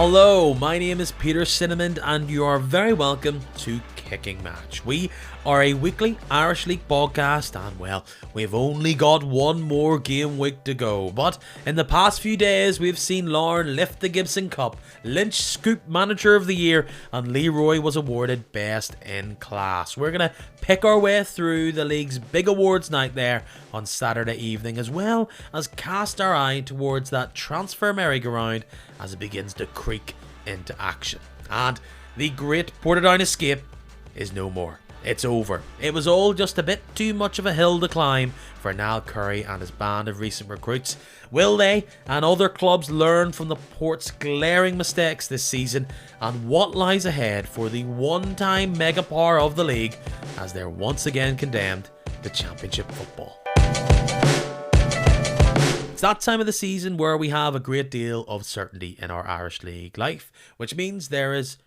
Hello, my name is Peter Cinnamon and you are very welcome to Kicking Match. We are a weekly Irish League podcast and well, we've only got one more game week to go. But in the past few days we've seen Lauren lift the Gibson Cup, Lynch scoop Manager of the Year and Leroy was awarded Best in Class. We're going to pick our way through the league's big awards night there on Saturday evening, as well as cast our eye towards that transfer merry-go-round as it begins to creak into action. And the great Portadown escape is no more. It's over. It was all just a bit too much of a hill to climb for Niall Currie and his band of recent recruits. Will they and other clubs learn from the Port's glaring mistakes this season, and what lies ahead for the one-time mega power of the league as they're once again condemned to Championship football? It's that time of the season where we have a great deal of certainty in our Irish League life, which means there is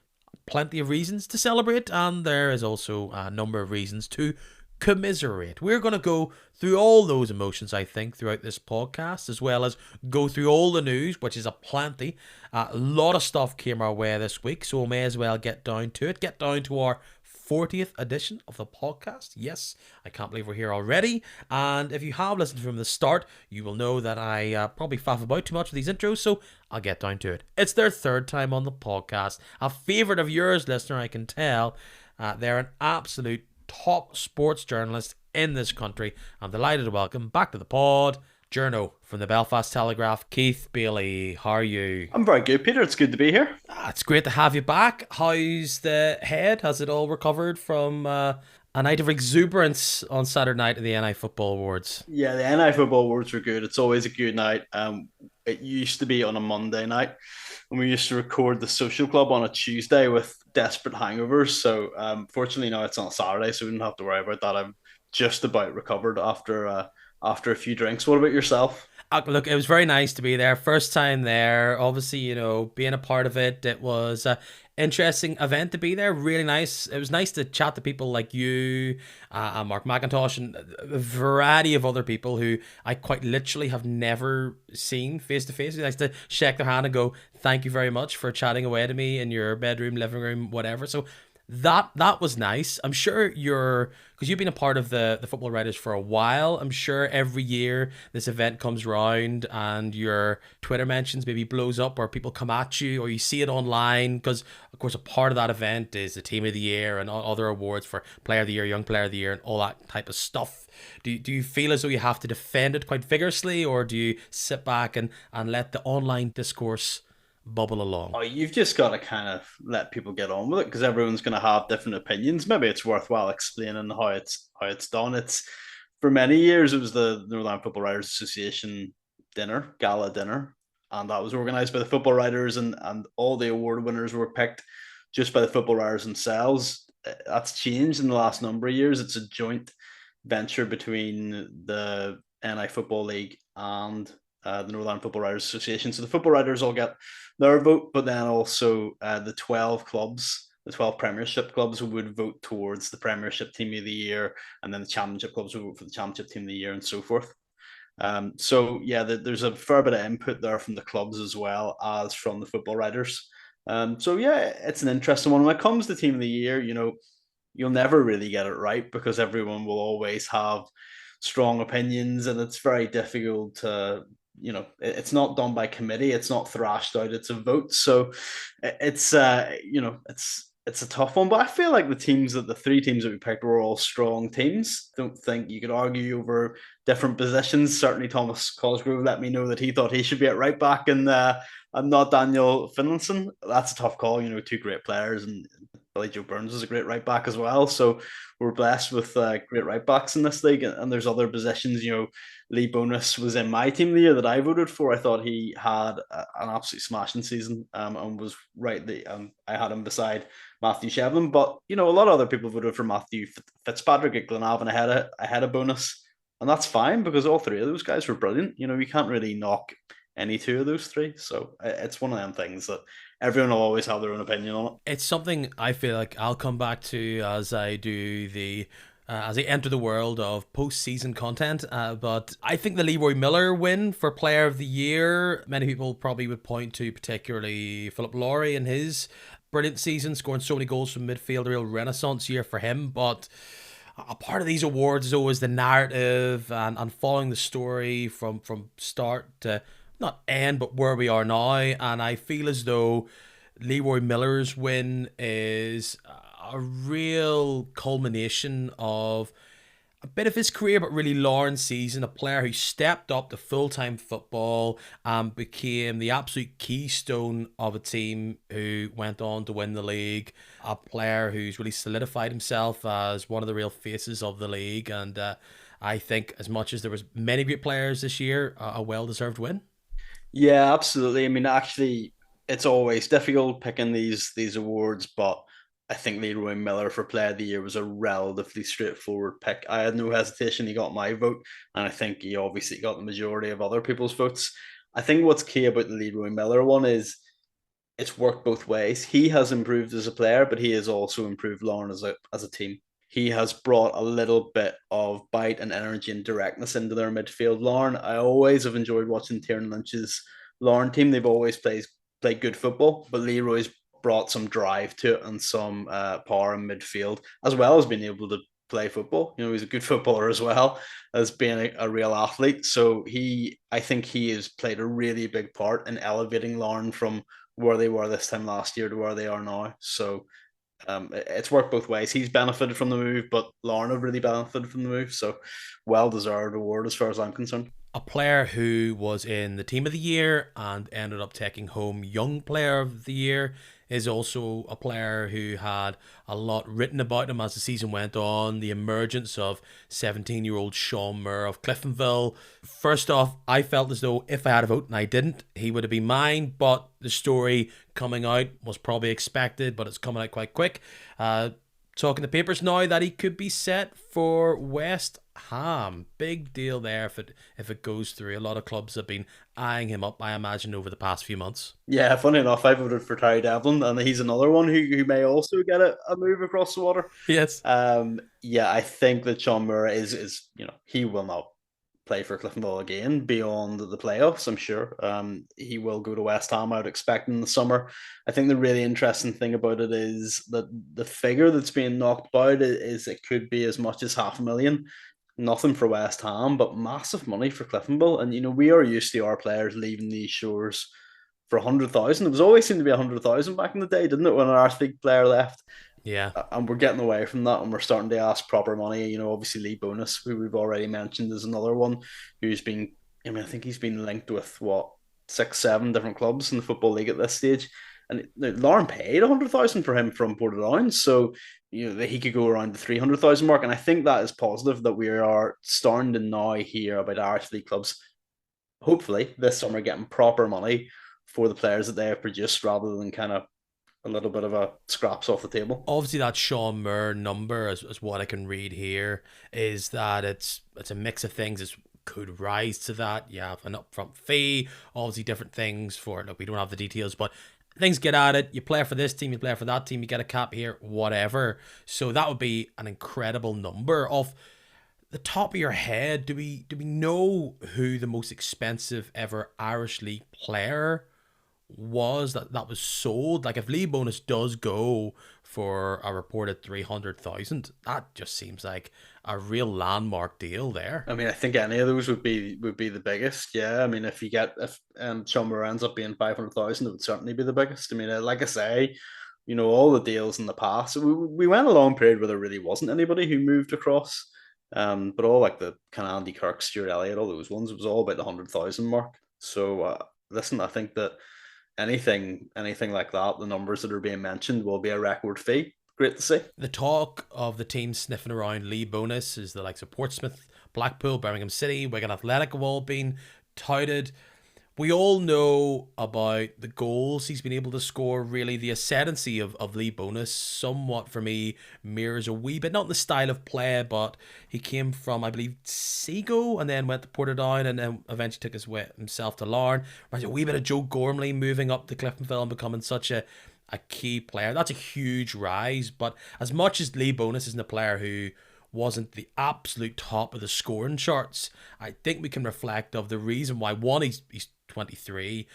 plenty of reasons to celebrate and there is also a number of reasons to commiserate. We're going to go through all those emotions, I think, throughout this podcast, as well as go through all the news, which is a plenty. A lot of stuff came our way this week, so we may as well get down to it. Get down to our 40th edition of the podcast. Yes, I can't believe we're here already. And if you have listened from the start, you will know that I probably faff about too much with these intros, so I'll get down to it. It's their third time on the podcast. A favourite of yours, listener, I can tell. They're an absolute top sports journalist in this country. I'm delighted to welcome back to the pod, Journo from the Belfast Telegraph, Keith Bailie. How are you? I'm very good, Peter. It's good to be here. It's great to have you back. How's the head? Has it all recovered from a night of exuberance on Saturday night at the NIFL Awards? Yeah, the NIFL Awards were good. It's always a good night. It used to be on a Monday night, and we used to record the Social Club on a Tuesday with desperate hangovers. So, fortunately now it's on a Saturday, so we don't have to worry about that. I'm just about recovered after a few drinks. What about yourself? Look, it was very nice to be there. First time there. Obviously, you know, being a part of it, it was an interesting event to be there. Really nice. It was nice to chat to people like you, and Mark McIntosh, and a variety of other people who I quite literally have never seen face to face. It's nice to shake their hand and go, thank you very much for chatting away to me in your bedroom, living room, whatever. So that was nice. I'm sure because you've been a part of the Football Writers for a while, I'm sure every year this event comes round and your Twitter mentions maybe blows up or people come at you or you see it online, because of course a part of that event is the Team of the Year and other awards for Player of the Year, Young Player of the Year and all that type of stuff. Do you feel as though you have to defend it quite vigorously, or do you sit back and let the online discourse bubble along? Oh, you've just got to kind of let people get on with it because everyone's going to have different opinions. Maybe it's worthwhile explaining how it's done. It's for many years it was the Northern Ireland Football Writers Association gala dinner, and that was organised by the football writers, and all the award winners were picked just by the football writers themselves. That's changed in the last number of years. It's a joint venture between the NI Football League and the Northern Ireland Football Writers Association. So the football writers all get their vote, but then also the 12 clubs, the 12 Premiership clubs would vote towards the Premiership Team of the Year, and then the Championship clubs would vote for the Championship Team of the Year, and so forth. So yeah, there's a fair bit of input there from the clubs as well as from the football writers. So yeah, it's an interesting one. When it comes to Team of the Year, you know, you'll never really get it right because everyone will always have strong opinions, and it's very difficult to, you know, it's not done by committee, it's not thrashed out, it's a vote. So it's you know, it's a tough one, but I feel like the three teams that we picked were all strong teams. Don't think you could argue over different positions. Certainly Thomas Cosgrove let me know that he thought he should be at right back and not Daniel Finlayson. That's a tough call, you know, two great players, and Billy Joe Burns is a great right back as well. So we're blessed with great right backs in this league. And there's other positions, you know, Lee Bonus was in my team the year that I voted for. I thought he had an absolute smashing season, and was right. I had him beside Matthew Shevlin. But, you know, a lot of other people voted for Matthew Fitzpatrick at Glenavon ahead of Bonus. And that's fine because all three of those guys were brilliant. You know, you can't really knock any two of those three. So it's one of them things that everyone will always have their own opinion on it. It's something I feel like I'll come back to as I do the as they enter the world of postseason content. But I think the Leroy Miller win for Player of the Year, many people probably would point to particularly Philip Lowry in his brilliant season, scoring so many goals from midfield, a real renaissance year for him. But a part of these awards is always the narrative and following the story from start to not end, but where we are now. And I feel as though Leroy Miller's win is a real culmination of a bit of his career, but really Lauren's season, a player who stepped up to full-time football and became the absolute keystone of a team who went on to win the league, a player who's really solidified himself as one of the real faces of the league. And I think as much as there was many great players this year, a well-deserved win. Yeah, absolutely. I mean, actually, it's always difficult picking these awards, but I think Leroy Miller for Player of the Year was a relatively straightforward pick. I had no hesitation. He got my vote, and I think he obviously got the majority of other people's votes. I think what's key about the Leroy Miller one is it's worked both ways. He has improved as a player, but he has also improved Lauren as a team. He has brought a little bit of bite and energy and directness into their midfield. Lauren, I always have enjoyed watching Tiernan Lynch's Lauren team. They've always played good football, but Leroy's brought some drive to it and some power in midfield, as well as being able to play football. You know, he's a good footballer as well as being a real athlete. So I think he has played a really big part in elevating Lauren from where they were this time last year to where they are now. So it's worked both ways. He's benefited from the move, but Lauren have really benefited from the move. So well deserved award as far as I'm concerned. A player who was in the Team of the Year and ended up taking home Young Player of the Year is also a player who had a lot written about him as the season went on. The emergence of 17-year-old Sean Moore of Cliftonville. First off, I felt as though if I had a vote and I didn't, he would have been mine, but the story coming out was probably expected, but it's coming out quite quick. Talking to papers now that he could be set for West Ham. Big deal there if it goes through. A lot of clubs have been eyeing him up, I imagine, over the past few months. Yeah, funny enough, I voted for Terry Devlin, and he's another one who may also get a move across the water. Yes. Yeah, I think that Sean Murray is he will not play for Cliftonville again beyond the playoffs. I'm sure. He will go to West Ham. I would expect in the summer. I think the really interesting thing about it is that the figure that's being knocked about is it could be as much as 500,000. Nothing for West Ham, but massive money for Cliftonville. And we are used to our players leaving these shores for 100,000. It was always seemed to be 100,000 back in the day, didn't it? When an Arts League player left, Yeah. And we're getting away from that, and we're starting to ask proper money. Obviously Lee Bonus, who we've already mentioned, is another one who's been. I mean, I think he's been linked with what 6, 7 different clubs in the football league at this stage. And Lauren paid 100,000 for him from Portadown, so that he could go around the 300,000 mark. And I think that is positive that we are starting to now hear about Irish league clubs. Hopefully, this summer getting proper money for the players that they have produced, rather than kind of a little bit of a scraps off the table. Obviously, that Sean Moore number, as what I can read here, is that it's a mix of things. It could rise to that. You have an upfront fee, obviously different things for it. Look, we don't have the details, but things get at it. You play for this team, you play for that team, you get a cap here, whatever. So that would be an incredible number. Off the top of your head, do we know who the most expensive ever Irish League player was that was sold? Like, if Lee Bonus does go for a reported 300,000, that just seems like a real landmark deal there. I mean, I think any of those would be the biggest. Yeah, I mean, if Sean Moore ends up being 500,000, it would certainly be the biggest. I mean, like I say, all the deals in the past, we went a long period where there really wasn't anybody who moved across. But all like the kind of Andy Kirk, Stuart Elliott, all those ones, it was all about the 100,000 mark. So listen, I think that anything like that, the numbers that are being mentioned will be a record fee. Great to see. The talk of the team sniffing around Lee Bonus is the likes of Portsmouth, Blackpool, Birmingham City, Wigan Athletic have all been touted. We all know about the goals he's been able to score. Really, the ascendancy of Lee Bonus somewhat, for me, mirrors a wee bit, not the style of play, but he came from, I believe, Seago and then went to Portadown and then eventually took his way himself to Larne. Reminds me a wee bit of Joe Gormley moving up to Cliftonville and becoming such a key player. That's a huge rise, but as much as Lee Bonus isn't a player who wasn't the absolute top of the scoring charts. I think we can reflect of the reason why one, he's 23,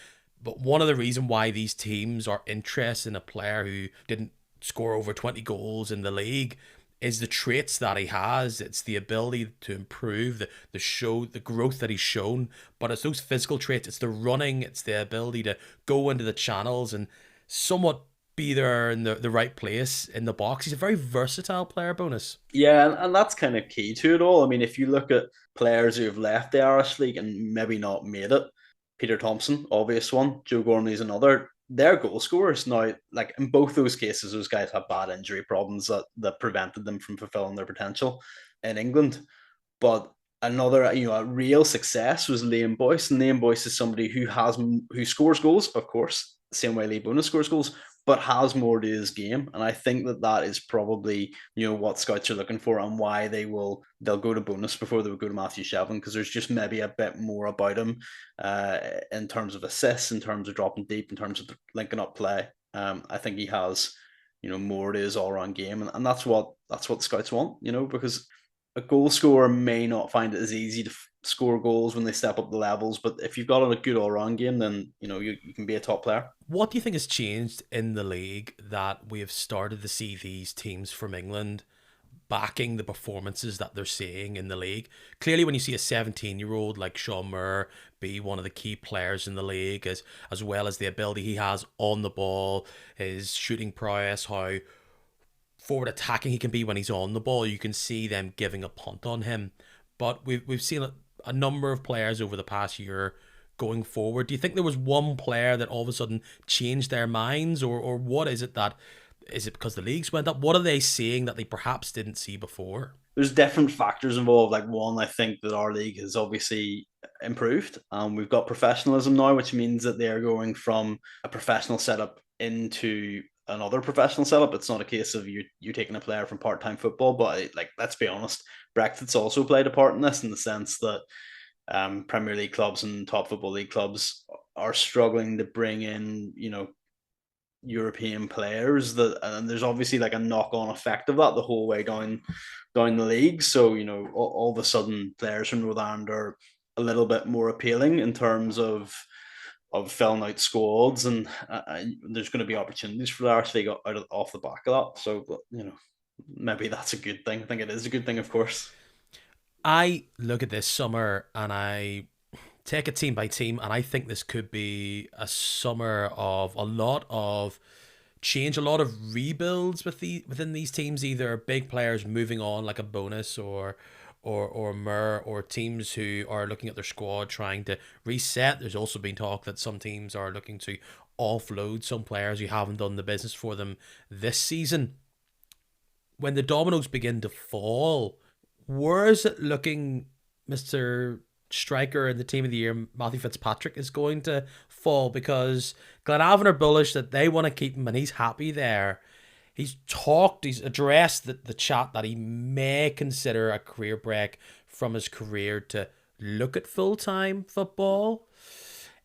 but one of the reason why these teams are interested in a player who didn't score over 20 goals in the league is the traits that he has. It's the ability to improve, the growth that he's shown. But it's those physical traits. It's the running. It's the ability to go into the channels and somewhat be there in the right place in the box. He's a very versatile player, Bonus. Yeah, and that's kind of key to it all. I mean, if you look at players who have left the Irish League and maybe not made it, Peter Thompson, obvious one, Joe Gormley's another. They're goal scorers now. Like in both those cases, those guys have bad injury problems that prevented them from fulfilling their potential in England. But another, a real success was Liam Boyce, and Liam Boyce is somebody who scores goals, of course, the same way Lee Bonus scores goals, but has more to his game. And I think that is probably what scouts are looking for, and why they'll go to Bonus before they would go to Matthew Shevlin, because there's just maybe a bit more about him in terms of assists, in terms of dropping deep, in terms of linking up play. I think he has more to his all round game, and that's what scouts want, because a goal scorer may not find it as easy to score goals when they step up the levels, but if you've got a good all-round game, then you can be a top player. What do you think has changed in the league that we have started to see these teams from England backing the performances that they're seeing in the league? Clearly, when you see a 17-year-old like Sean Moore be one of the key players in the league, as well as the ability he has on the ball, his shooting prowess, how forward attacking he can be when he's on the ball, you can see them giving a punt on him. But we've seen a number of players over the past year going forward. Do you think there was one player that all of a sudden changed their minds, or what is it that is it because the leagues went up? What are they seeing that they perhaps didn't see before? There's different factors involved. Like one, I think that our league has obviously improved. We've got professionalism now, which means that they're going from a professional setup into another professional setup. It's not a case of you taking a player from part time football, but like let's be honest, Brexit's also played a part in this, in the sense that Premier League clubs and top football league clubs are struggling to bring in European players, and there's obviously like a knock on effect of that the whole way down the league. So all of a sudden players from Northern Ireland are a little bit more appealing in terms of filling out squads, and there's going to be opportunities for the Irish League off the back of that. So maybe that's a good thing. I think it is a good thing, of course. I look at this summer and I take it team by team, and I think this could be a summer of a lot of change, a lot of rebuilds within these teams. Either big players moving on, like a Bonus or Mur, or teams who are looking at their squad trying to reset. There's also been talk that some teams are looking to offload some players who haven't done the business for them this season. When the dominoes begin to fall, where is it looking, Mr. Striker and the team of the year, Matthew Fitzpatrick, is going to fall? Because Glenavon are bullish that they want to keep him and he's happy there. He's addressed the chat that he may consider a career break from his career to look at full-time football.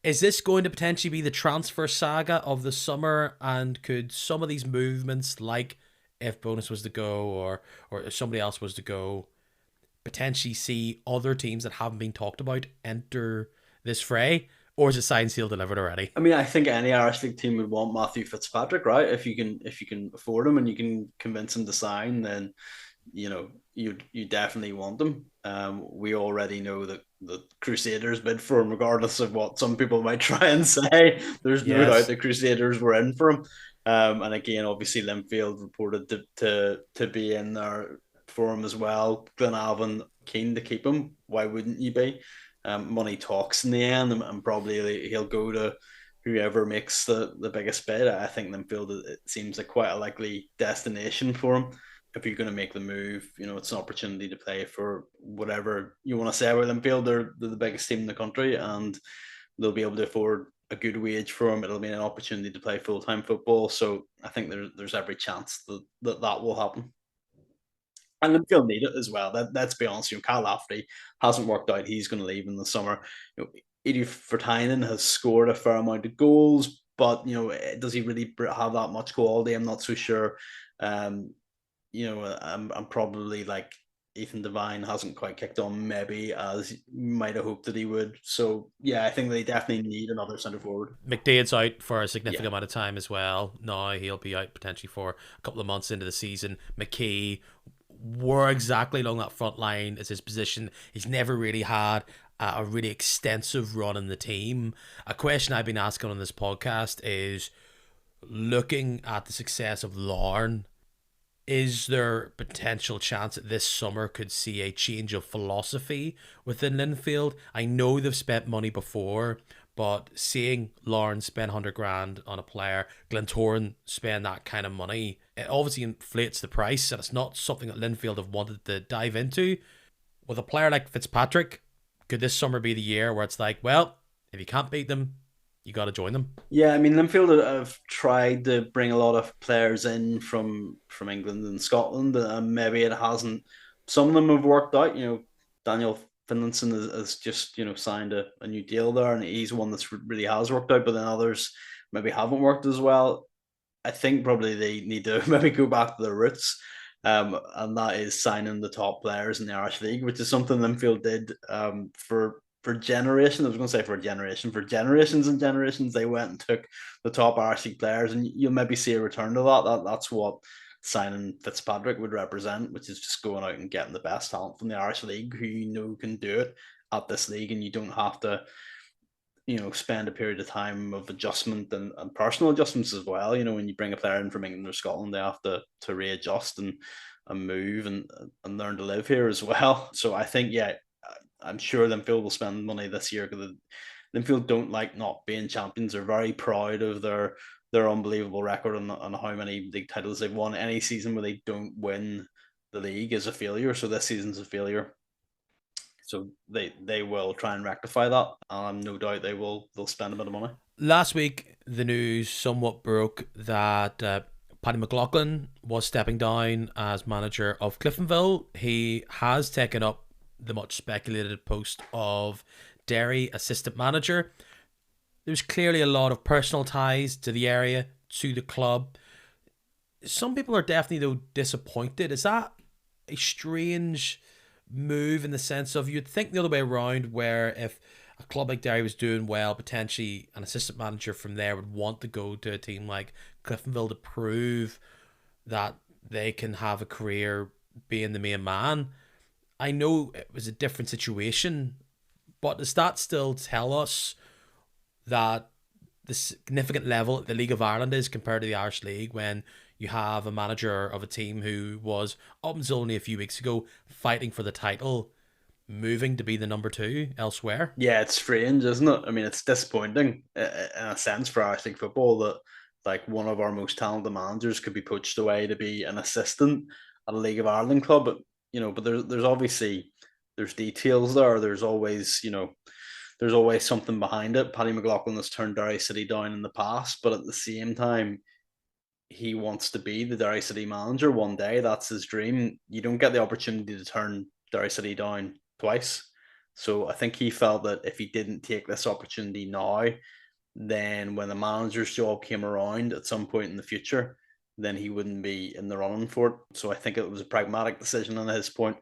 Is this going to potentially be the transfer saga of the summer? And could some of these movements, like if Bonus was to go or if somebody else was to go, potentially see other teams that haven't been talked about enter this fray? Or is it signed, sealed, delivered already? I mean, I think any Irish League team would want Matthew Fitzpatrick, right? If you can afford him and you can convince him to sign, then you definitely want them. We already know that the Crusaders bid for him, regardless of what some people might try and say. There's no doubt Yes. the Crusaders were in for him. And again, obviously, Linfield reported to be in there for him as well. Glenavon keen to keep him. Why wouldn't you be? Money talks in the end, and probably he'll go to whoever makes the biggest bid. I think Linfield, it seems like quite a likely destination for him. If you're going to make the move, it's an opportunity to play for whatever you want to say about Linfield. They're the biggest team in the country, and they'll be able to afford a good wage for him. It'll be an opportunity to play full-time football. So I think there's every chance that will happen. And Linfield need it as well. Let's be honest, Cal Lafferty hasn't worked out. He's going to leave in the summer. Eddie Vertainen has scored a fair amount of goals, but does he really have that much quality? I'm not so sure. I'm probably like Ethan Devine hasn't quite kicked on maybe as you might have hoped that he would. So yeah, I think they definitely need another centre forward. McDade's out for a Yeah. significant amount of time as well. Now he'll be out potentially for a couple of months into the season. McKee, where exactly along that front line is his position? He's never really had a really extensive run in the team. A question I've been asking on this podcast is, looking at the success of Larne, is there potential chance that this summer could see a change of philosophy within Linfield? I know they've spent money before, but seeing Lauren spend 100 grand on a player, Glentoran spend that kind of money, it obviously inflates the price, and it's not something that Linfield have wanted to dive into. With a player like Fitzpatrick, could this summer be the year where it's like, well, if you can't beat them, you got to join them? Yeah, I mean, Linfield have tried to bring a lot of players in from England and Scotland, and maybe it hasn't. Some of them have worked out. Daniel Finlayson has just signed a new deal there, and he's one that's really has worked out. But then others maybe haven't worked as well. I think probably they need to maybe go back to their roots, and that is signing the top players in the Irish League, which is something Linfield did for generations. I was going to say for generations and generations. They went and took the top Irish League players, and you'll maybe see a return to that's what signing Fitzpatrick would represent, which is just going out and getting the best talent from the Irish League who can do it at this league, and you don't have to spend a period of time of adjustment and personal adjustments as well. When you bring a player in from England or Scotland, they have to readjust and move and learn to live here as well. So I think, yeah, I'm sure Linfield will spend money this year because Linfield don't like not being champions. They're very proud of their unbelievable record on how many league titles they've won. Any season where they don't win the league is a failure. So this season's a failure. So they will try and rectify that. No doubt they'll spend a bit of money. Last week, the news somewhat broke that Paddy McLaughlin was stepping down as manager of Cliftonville. He has taken up the much speculated post of Derry assistant manager. There's clearly a lot of personal ties to the area, to the club. Some people are definitely, though, disappointed. Is that a strange move in the sense of, you'd think the other way around, where if a club like Derry was doing well, potentially an assistant manager from there would want to go to a team like Cliftonville to prove that they can have a career being the main man. I know it was a different situation, but does that still tell us that the significant level the League of Ireland is compared to the Irish League, when you have a manager of a team who was, up until only a few weeks ago, fighting for the title, moving to be the number two elsewhere? Yeah, it's strange, isn't it? I mean, it's disappointing in a sense for Irish League football that like one of our most talented managers could be poached away to be an assistant at a League of Ireland club. But but there's obviously there's details there. There's always something behind it. Paddy McLaughlin has turned Derry City down in the past, but at the same time, he wants to be the Derry City manager one day. That's his dream. You don't get the opportunity to turn Derry City down twice. So I think he felt that if he didn't take this opportunity now, then when the manager's job came around at some point in the future, then he wouldn't be in the running for it. So I think it was a pragmatic decision on his point.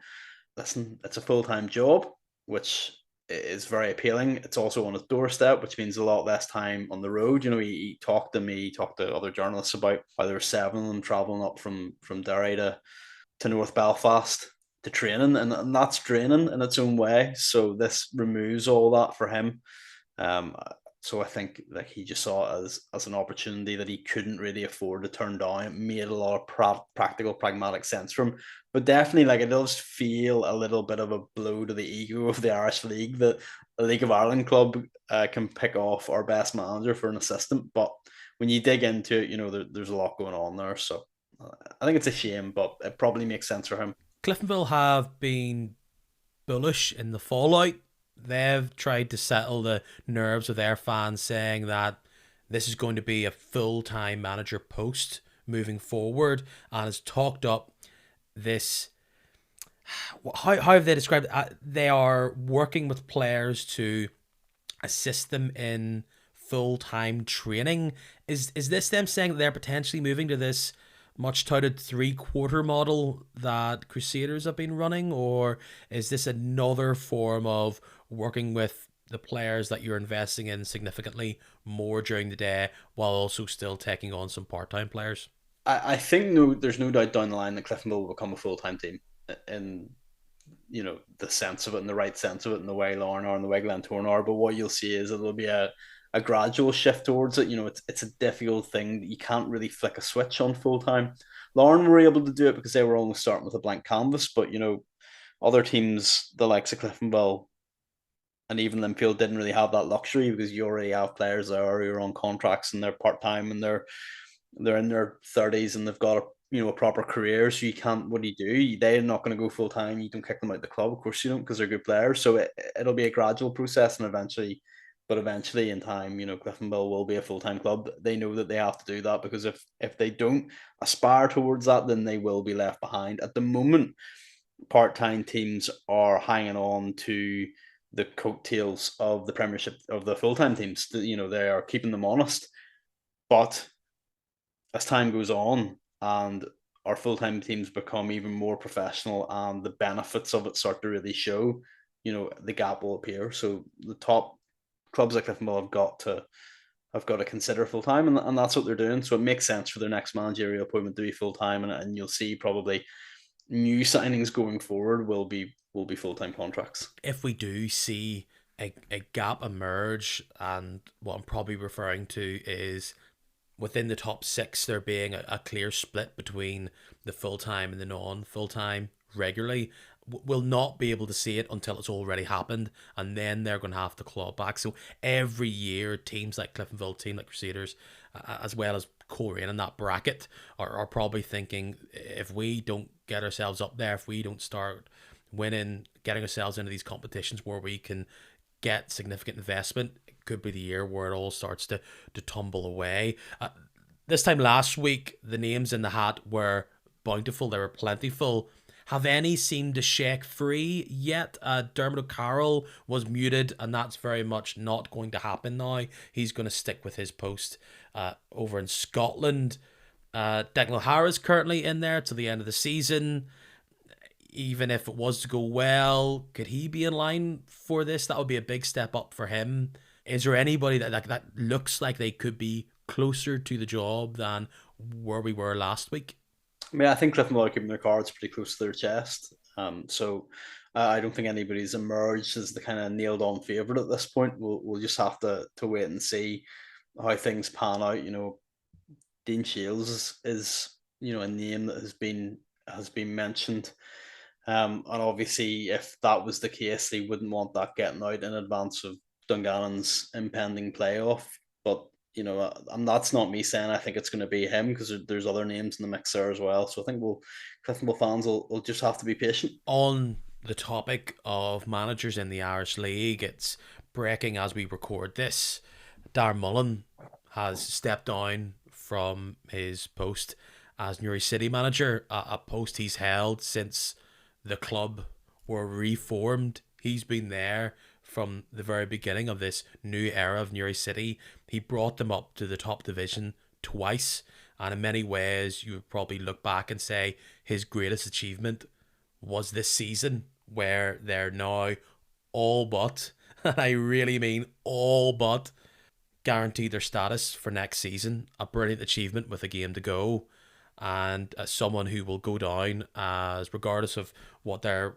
Listen, it's a full-time job, which is very appealing. It's also on his doorstep, which means a lot less time on the road. He talked to me, he talked to other journalists about how there were 7 of them traveling up from Derry to North Belfast to training, and that's draining in its own way. So this removes all that for him. Um, so I think like he just saw it as an opportunity that he couldn't really afford to turn down. It made a lot of practical, pragmatic sense from him. But definitely, like, it does feel a little bit of a blow to the ego of the Irish League that a League of Ireland club can pick off our best manager for an assistant. But when you dig into it, there's a lot going on there. So I think it's a shame, but it probably makes sense for him. Cliftonville have been bullish in the fallout. They've tried to settle the nerves of their fans, saying that this is going to be a full-time manager post moving forward, and has talked up this. How have they described it? They are working with players to assist them in full-time training. Is this them saying that they're potentially moving to this much touted 3-quarter model that Crusaders have been running, or is this another form of working with the players that you're investing in significantly more during the day while also still taking on some part-time players? I think no, there's no doubt down the line that Cliftonville will become a full time team in the sense of it, in the right sense of it, in the way Lauren are and the way Glentoran are. But what you'll see is it'll be a gradual shift towards it. It's a difficult thing that you can't really flick a switch on full time. Lauren were able to do it because they were only starting with a blank canvas, but other teams, the likes of Cliftonville and even Linfield, didn't really have that luxury because you already have players that are who are on contracts and they're part time and they're in their 30s and they've got a proper career. So you can't. What do you do? They're not going to go full time. You don't kick them out of the club, of course you don't, because they're good players. So it'll be a gradual process, and eventually in time, Cliftonville will be a full time club. They know that they have to do that because if they don't aspire towards that, then they will be left behind. At the moment, part time teams are hanging on to the coattails of the Premiership of the full time teams. They are keeping them honest, but as time goes on and our full time teams become even more professional and the benefits of it start to really show, the gap will appear. So the top clubs like Cliftonville have got to consider full time, and that's what they're doing. So it makes sense for their next managerial appointment to be full time, and you'll see probably new signings going forward will be full time contracts. If we do see a gap emerge, and what I'm probably referring to is within the top six, there being a clear split between the full time and the non full time regularly. We'll not be able to see it until it's already happened, and then they're going to have to claw back. So every year, teams like Cliftonville, team like Crusaders, as well as Coleraine in that bracket, are probably thinking if we don't get ourselves up there, if we don't start winning, getting ourselves into these competitions where we can get significant investment, it could be the year where it all starts to tumble away. This time last week, the names in the hat were bountiful, they were plentiful. Have any seemed to shake free yet? Dermot O'Carroll was muted, and that's very much not going to happen now. He's going to stick with his post over in Scotland. Declan O'Hara's currently in there till the end of the season. Even if it was to go well, could he be in line for this? That would be a big step up for him. Is there anybody that looks like they could be closer to the job than where we were last week? I mean, I think Cliftonville are keeping their cards pretty close to their chest. So I don't think anybody's emerged as the kind of nailed on favourite at this point. We'll just have to wait and see how things pan out. Dean Shields is a name that has been mentioned. And obviously, if that was the case, they wouldn't want that getting out in advance of Dungannon's impending playoff. But and that's not me saying I think it's going to be him because there's other names in the mix there as well. So I think Cliftonville fans will just have to be patient. On the topic of managers in the Irish League, it's breaking as we record this. Darren Mullen has stepped down from his post as Newry City manager, a post he's held since the club were reformed. He's been there from the very beginning of this new era of Newry City. He brought them up to the top division twice, and in many ways, you would probably look back and say his greatest achievement was this season, where they're now all but, and I really mean all but, guaranteed their status for next season. A brilliant achievement with a game to go, and as someone who will go down as, regardless of what their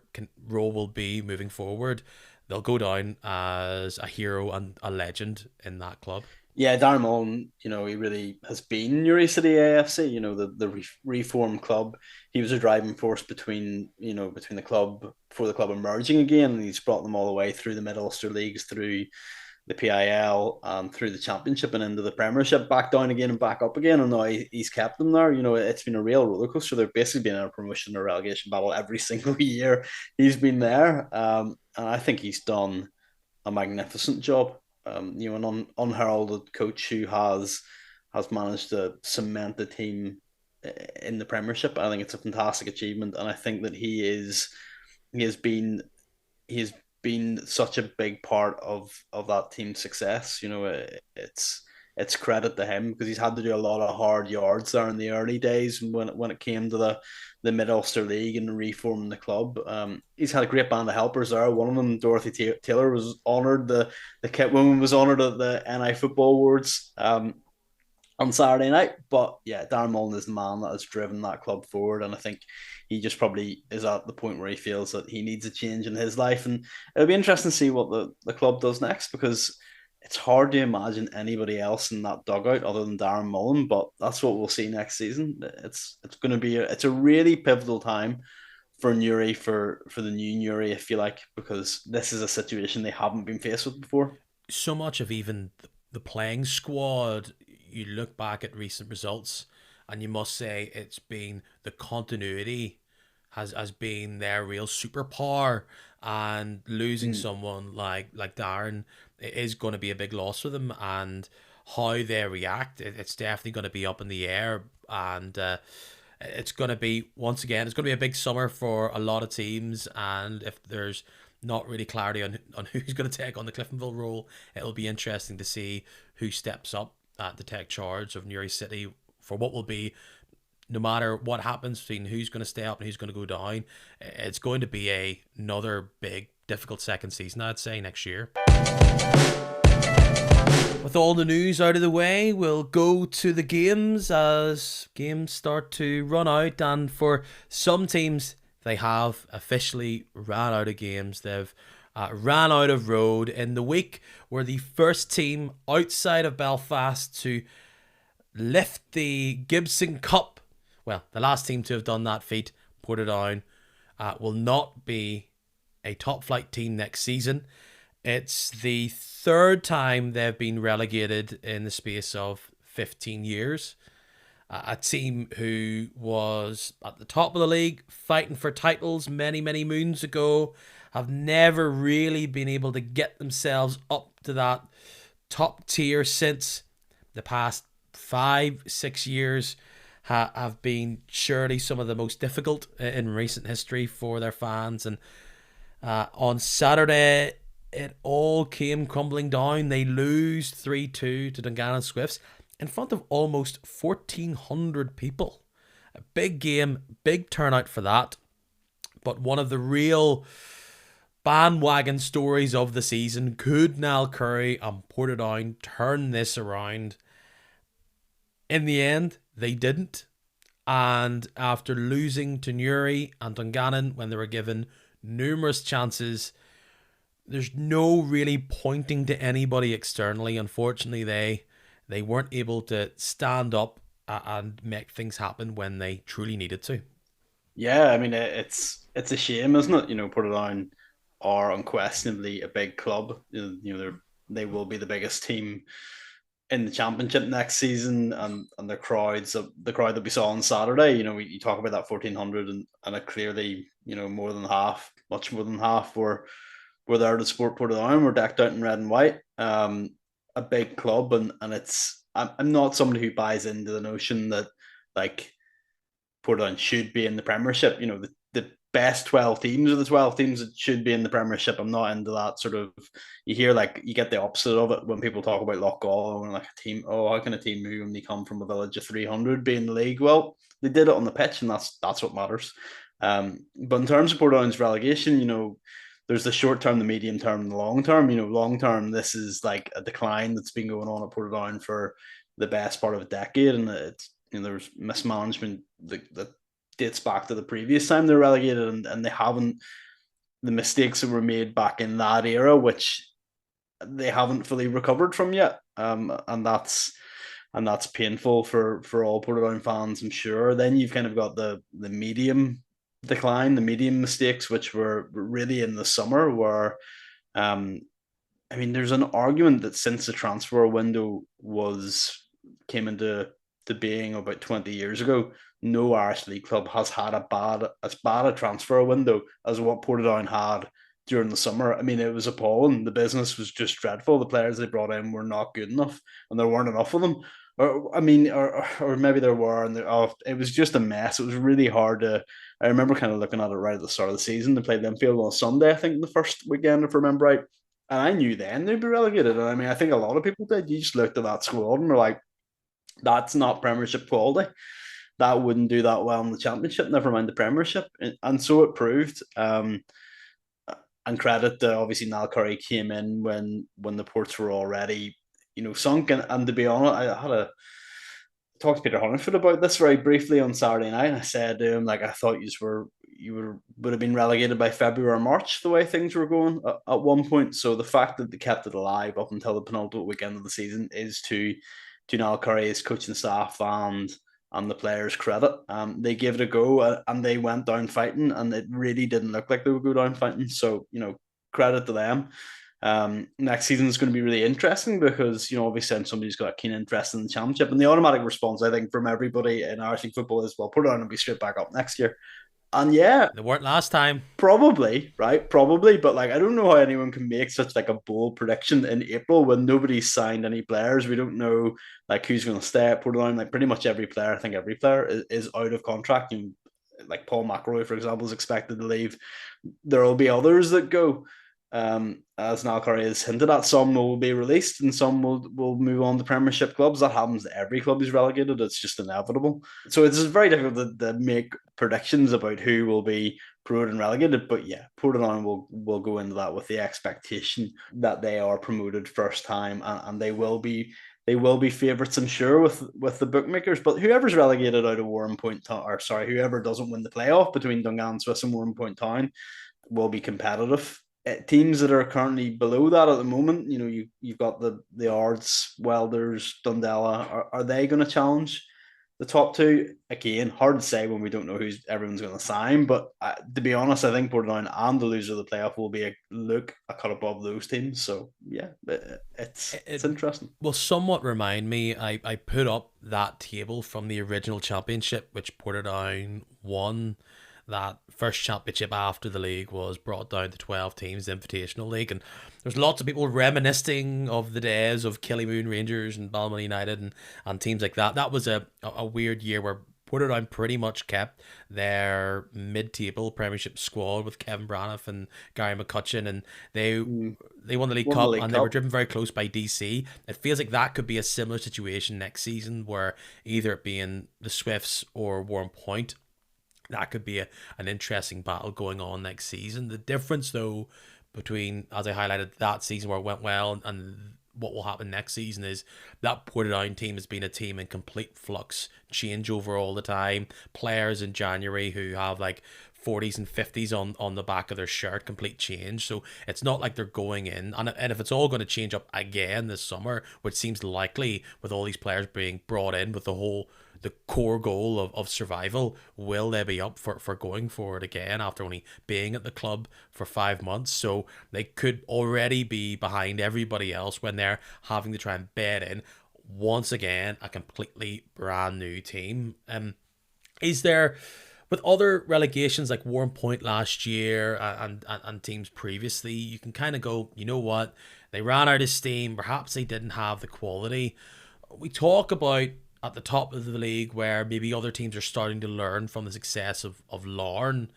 role will be moving forward, they'll go down as a hero and a legend in that club. Yeah, Darren Mullen, he really has been Newry City AFC. The reform club. He was a driving force between the club before the club emerging again, and he's brought them all the way through the Mid Ulster leagues, through the PIL, through the Championship and into the Premiership, back down again and back up again, and now he's kept them there. It's been a real rollercoaster. They've basically been in a promotion or relegation battle every single year he's been there, and I think he's done a magnificent job. An unheralded coach who has managed to cement the team in the Premiership. I think it's a fantastic achievement, and I think that he has been he has been such a big part of that team's success. It's it's credit to him because he's had to do a lot of hard yards there in the early days when it came to the Mid Ulster League and reforming the club. He's had a great band of helpers there. One of them, Dorothy Taylor, was honoured. The kit woman was honoured at the NI Football Awards. On Saturday night. But yeah, Darren Mullen is the man that has driven that club forward, and I think he just probably is at the point where he feels that he needs a change in his life, and it'll be interesting to see what the club does next because it's hard to imagine anybody else in that dugout other than Darren Mullen. But that's what we'll see next season. It's going to be it's a really pivotal time for Newry for the new Newry, if you like, because this is a situation they haven't been faced with before. So much of even the playing squad, you look back at recent results, and you must say it's been the continuity has been their real superpower, and losing Mm. someone like Darren is going to be a big loss for them, and how they react, it's definitely going to be up in the air, and it's going to be, once again, it's going to be a big summer for a lot of teams, and if there's not really clarity on who's going to take on the Cliftonville role, it'll be interesting to see who steps up to take charge of Newry City for what will be, no matter what happens between who's going to stay up and who's going to go down, it's going to be another big, difficult second season, I'd say, next year. With all the news out of the way, we'll go to the games as games start to run out. And for some teams, they have officially ran out of games. They've ran out of road. In the week, were the first team outside of Belfast to lift the Gibson Cup. Well, the last team to have done that feat, Portadown, will not be a top flight team next season. It's the third time they've been relegated in the space of 15 years. A team who was at the top of the league, fighting for titles many, many moons ago, have never really been able to get themselves up to that top tier since. The past 5-6 years have been surely some of the most difficult in recent history for their fans. And on Saturday, it all came crumbling down. They lose 3-2 to Dungannon Swifts in front of almost 1,400 people. A big game, big turnout for that. But one of the real bandwagon stories of the season, could Niall Currie and Portadown turn this around? In the end, they didn't. And after losing to Newry and Dungannon when they were given numerous chances, there's no really pointing to anybody externally. Unfortunately, they weren't able to stand up and make things happen when they truly needed to. Yeah, I mean it's a shame, isn't it? Portadown are unquestionably a big club. They will be the biggest team in the championship next season, and the crowd that we saw on Saturday. You talk about that 1,400, and it clearly more than half, much more than half were there to support Portadown. We're decked out in red and white. A big club, and I'm not somebody who buys into the notion that like Portland should be in the Premiership. The best 12 teams are the 12 teams that should be in the Premiership. I'm not into that sort of. You hear you get the opposite of it when people talk about Loughgall and like a team. Oh, how can a team who only come from a village of 300 be in the league? Well, they did it on the pitch, and that's what matters. But in terms of Portland's relegation, there's the short term, the medium term, and the long term. Long term, this is like a decline that's been going on at Portadown for the best part of a decade, and it's there's mismanagement that dates back to the previous time they're relegated, and they haven't the mistakes that were made back in that era, which they haven't fully recovered from yet. And that's painful for all Portadown fans, I'm sure. Then you've kind of got the medium decline, the medium mistakes, which were really in the summer, where I mean, there's an argument that since the transfer window came into being about 20 years ago, no Irish league club has had as bad a transfer window as what Portadown had during the summer. I mean, it was appalling. The business was just dreadful. The players they brought in were not good enough, and there weren't enough of them. Or I mean, or maybe there were, and it was just a mess. It was really hard to. I remember kind of looking at it right at the start of the season. They played Linfield on a Sunday, I think, the first weekend, if I remember right. And I knew then they'd be relegated. And I mean, I think a lot of people did. You just looked at that squad and were like, that's not Premiership quality. That wouldn't do that well in the Championship, never mind the Premiership. And so it proved. And credit to obviously Niall Currie came in when the ports were already, sunk. And to be honest, I had a talked to Peter Hungerford about this very briefly on Saturday night. I said to him, like, I thought would have been relegated by February or March the way things were going at one point. So the fact that they kept it alive up until the penultimate weekend of the season is to Niall Currie's coaching staff and the players' credit. They gave it a go and they went down fighting, and it really didn't look like they would go down fighting. So credit to them. Next season is going to be really interesting because obviously somebody's got a keen interest in the championship, and the automatic response I think from everybody in Irish League football is, well, Portadown will be straight back up next year. And yeah, They weren't last time. probably, right? Probably, but like I don't know how anyone can make such like a bold prediction in April when nobody's signed any players. We don't know like who's going to stay at Portadown. Like pretty much every player, I think every player is out of contract. Like Paul McElroy, for example, is expected to leave. There will be others that go. As Niall Currie has hinted at, some will be released and some will move on to Premiership clubs. That happens to every club who's relegated. It's just inevitable. So it's very difficult to make predictions about who will be promoted and relegated. But yeah, Portadown will go into that with the expectation that they are promoted first time, and they will be favourites, I'm sure, with the bookmakers. But whoever's relegated out of Warrenpoint Town, or sorry, whoever doesn't win the playoff between Dungan Swiss and Warrenpoint Town will be competitive. Teams that are currently below that at the moment, you've got the Ards, Welders, Dundela. Are they going to challenge the top two? Again, hard to say when we don't know who's everyone's going to sign. But to be honest, I think Portadown and the loser of the playoff will be a cut above those teams. So yeah, it's It interesting. will somewhat remind me. I put up that table from the original championship, which Portadown won. That first championship after the league was brought down to 12 teams, the Invitational League. And there's lots of people reminiscing of the days of Killymoon Rangers and Balmain United and teams like that. That was a weird year where Portadown pretty much kept their mid-table Premiership squad with Kevin Braniff and Gary McCutcheon, and they Mm. they won the League Won the Cup League and they were Cup. driven very close by DC. It feels like that could be a similar situation next season where either it being the Swifts or Warren Point, that could be an interesting battle going on next season. The difference, though, between, as I highlighted, that season where it went well and what will happen next season is that Portadown team has been a team in complete flux, changeover all the time. Players in January who have like 40s and 50s on the back of their shirt, complete change. So it's not like they're going in. And if it's all going to change up again this summer, which seems likely with all these players being brought in with the core goal of survival, will they be up for going for it again after only being at the club for 5 months? So they could already be behind everybody else when they're having to try and bed in once again a completely brand new team. Is there, with other relegations like Warren Point last year and teams previously, you can kind of go, you know what, they ran out of steam, perhaps they didn't have the quality. We talk about at the top of the league where maybe other teams are starting to learn from the success of Larne.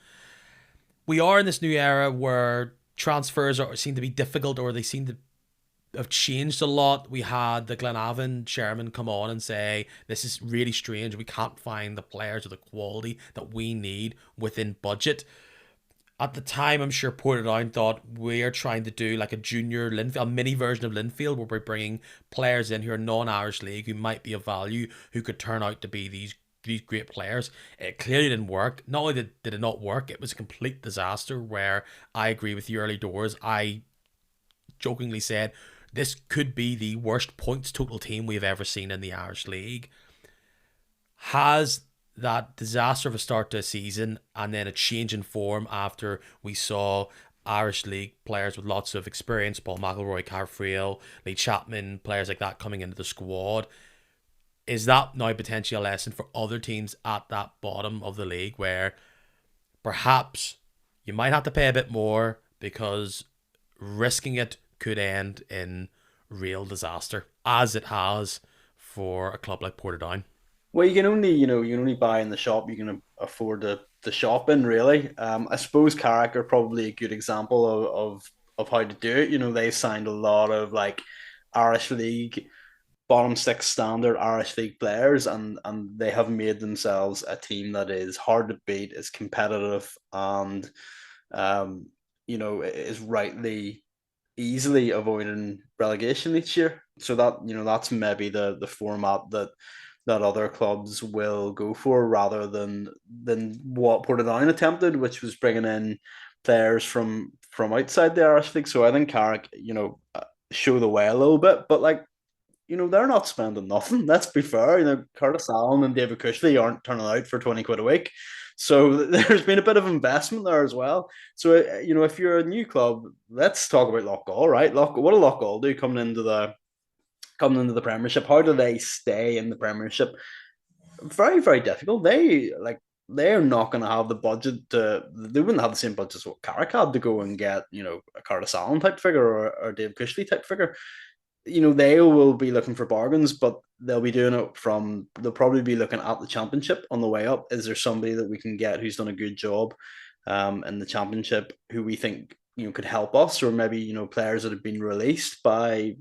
We are in this new era where seem to be difficult, or they seem to have changed a lot. We had the Glenavon chairman come on and say, this is really strange. We can't find the players or the quality that we need within budget. At the time, I'm sure Portadown thought we're trying to do like a junior Linfield, a mini version of Linfield, where we're bringing players in who are non-Irish league, who might be of value, who could turn out to be these great players. It clearly didn't work. Not only did it not work, it was a complete disaster. Where I agree with you early doors. I jokingly said this could be the worst points total team we've ever seen in the Irish league. Has that disaster of a start to a season and then a change in form after we saw Irish League players with lots of experience, Paul McElroy, Carfrail, Lee Chapman, players like that coming into the squad. Is that now potentially a lesson for other teams at that bottom of the league where perhaps you might have to pay a bit more because risking it could end in real disaster, as it has for a club like Portadown? Well, you can only buy in the shop you can afford to shop in, really. I suppose Carrick are probably a good example of of how to do it. They signed a lot of like Irish League bottom six standard Irish League players, and they have made themselves a team that is hard to beat, is competitive, and um, is rightly easily avoiding relegation each year. So that's maybe the format that other clubs will go for rather than what Portadown attempted, which was bringing in players from outside the Irish League. So I think Carrick, show the way a little bit, but like they're not spending nothing. Let's be fair. Curtis Allen and David Cushley aren't turning out for 20 quid a week. So there's been a bit of investment there as well. So, if you're a new club, let's talk about Loughgall, right? What do Loughgall do coming into the Premiership? How do they stay in the Premiership? Very, very difficult. They're not going to have the budget they wouldn't have the same budget as what Carrick had to go and get, a Curtis Allen type figure or Dave Cushley type figure. They will be looking for bargains, but they'll be doing it they'll probably be looking at the championship on the way up. Is there somebody that we can get who's done a good job in the championship who we think, could help us, or maybe, players that have been released by,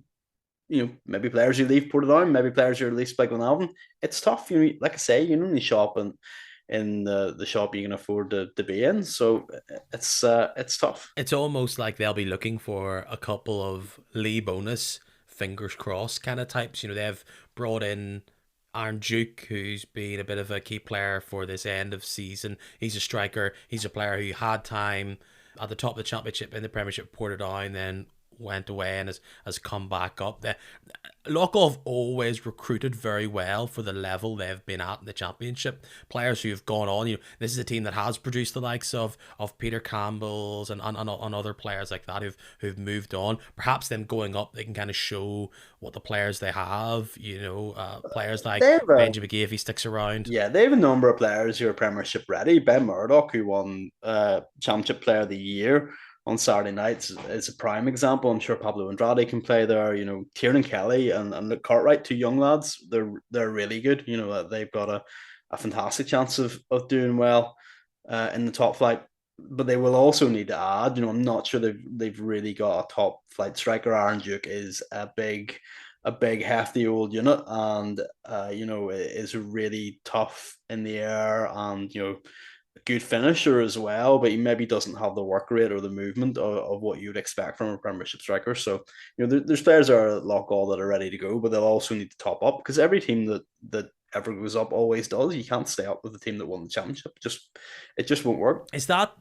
maybe players who leave Portadown, maybe players who are released by Glenavon. It's tough. Like I say, you only shop in the shop you can afford to be in. So it's tough. It's almost like they'll be looking for a couple of Lee bonus, fingers crossed kind of types. They've brought in Aaron Duke, who's been a bit of a key player for this end of season. He's a striker. He's a player who had time at the top of the championship in the Premiership, Portadown, then went away and has come back up. Loughgall have always recruited very well for the level they've been at in the championship. Players who have gone on, this is a team that has produced the likes of Peter Campbell's and other players like that who've moved on. Perhaps them going up, they can kind of show what the players they have. Players like Benji McGee if he sticks around. Yeah, they have a number of players who are Premiership ready. Ben Murdoch, who won Championship Player of the Year on Saturday nights, is a prime example. I'm sure Pablo Andrade can play there. Tiernan Kelly and Luke Cartwright, two young lads. They're really good. They've got a fantastic chance of doing well in the top flight. But they will also need to add. I'm not sure they've really got a top flight striker. Aaron Duke is a big hefty old unit, and is really tough in the air, and a good finisher as well, but he maybe doesn't have the work rate or the movement of what you'd expect from a Premiership striker. So, there's players that are at Loughgall that are ready to go, but they'll also need to top up, because every team that ever goes up always does. You can't stay up with the team that won the championship. It just won't work. Is that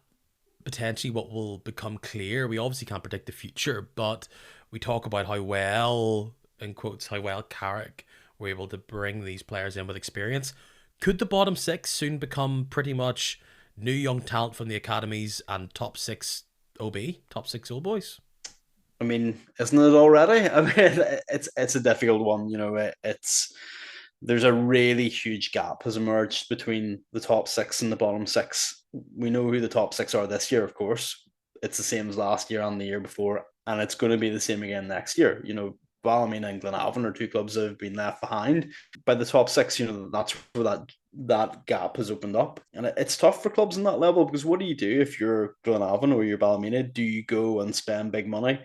potentially what will become clear? We obviously can't predict the future, but we talk about how well, in quotes, how well Carrick were able to bring these players in with experience. Could the bottom six soon become pretty much new young talent from the academies and top six old boys? I mean, isn't it already? I mean, it's a difficult one. There's a really huge gap has emerged between the top six and the bottom six. We know who the top six are this year, of course. It's the same as last year and the year before, and it's going to be the same again next year. Ballymena and Glenavon are two clubs that have been left behind by the top six. That's where that gap has opened up, and it's tough for clubs in that level, because what do you do if you're Glenavon or you're Ballymena? Do you go and spend big money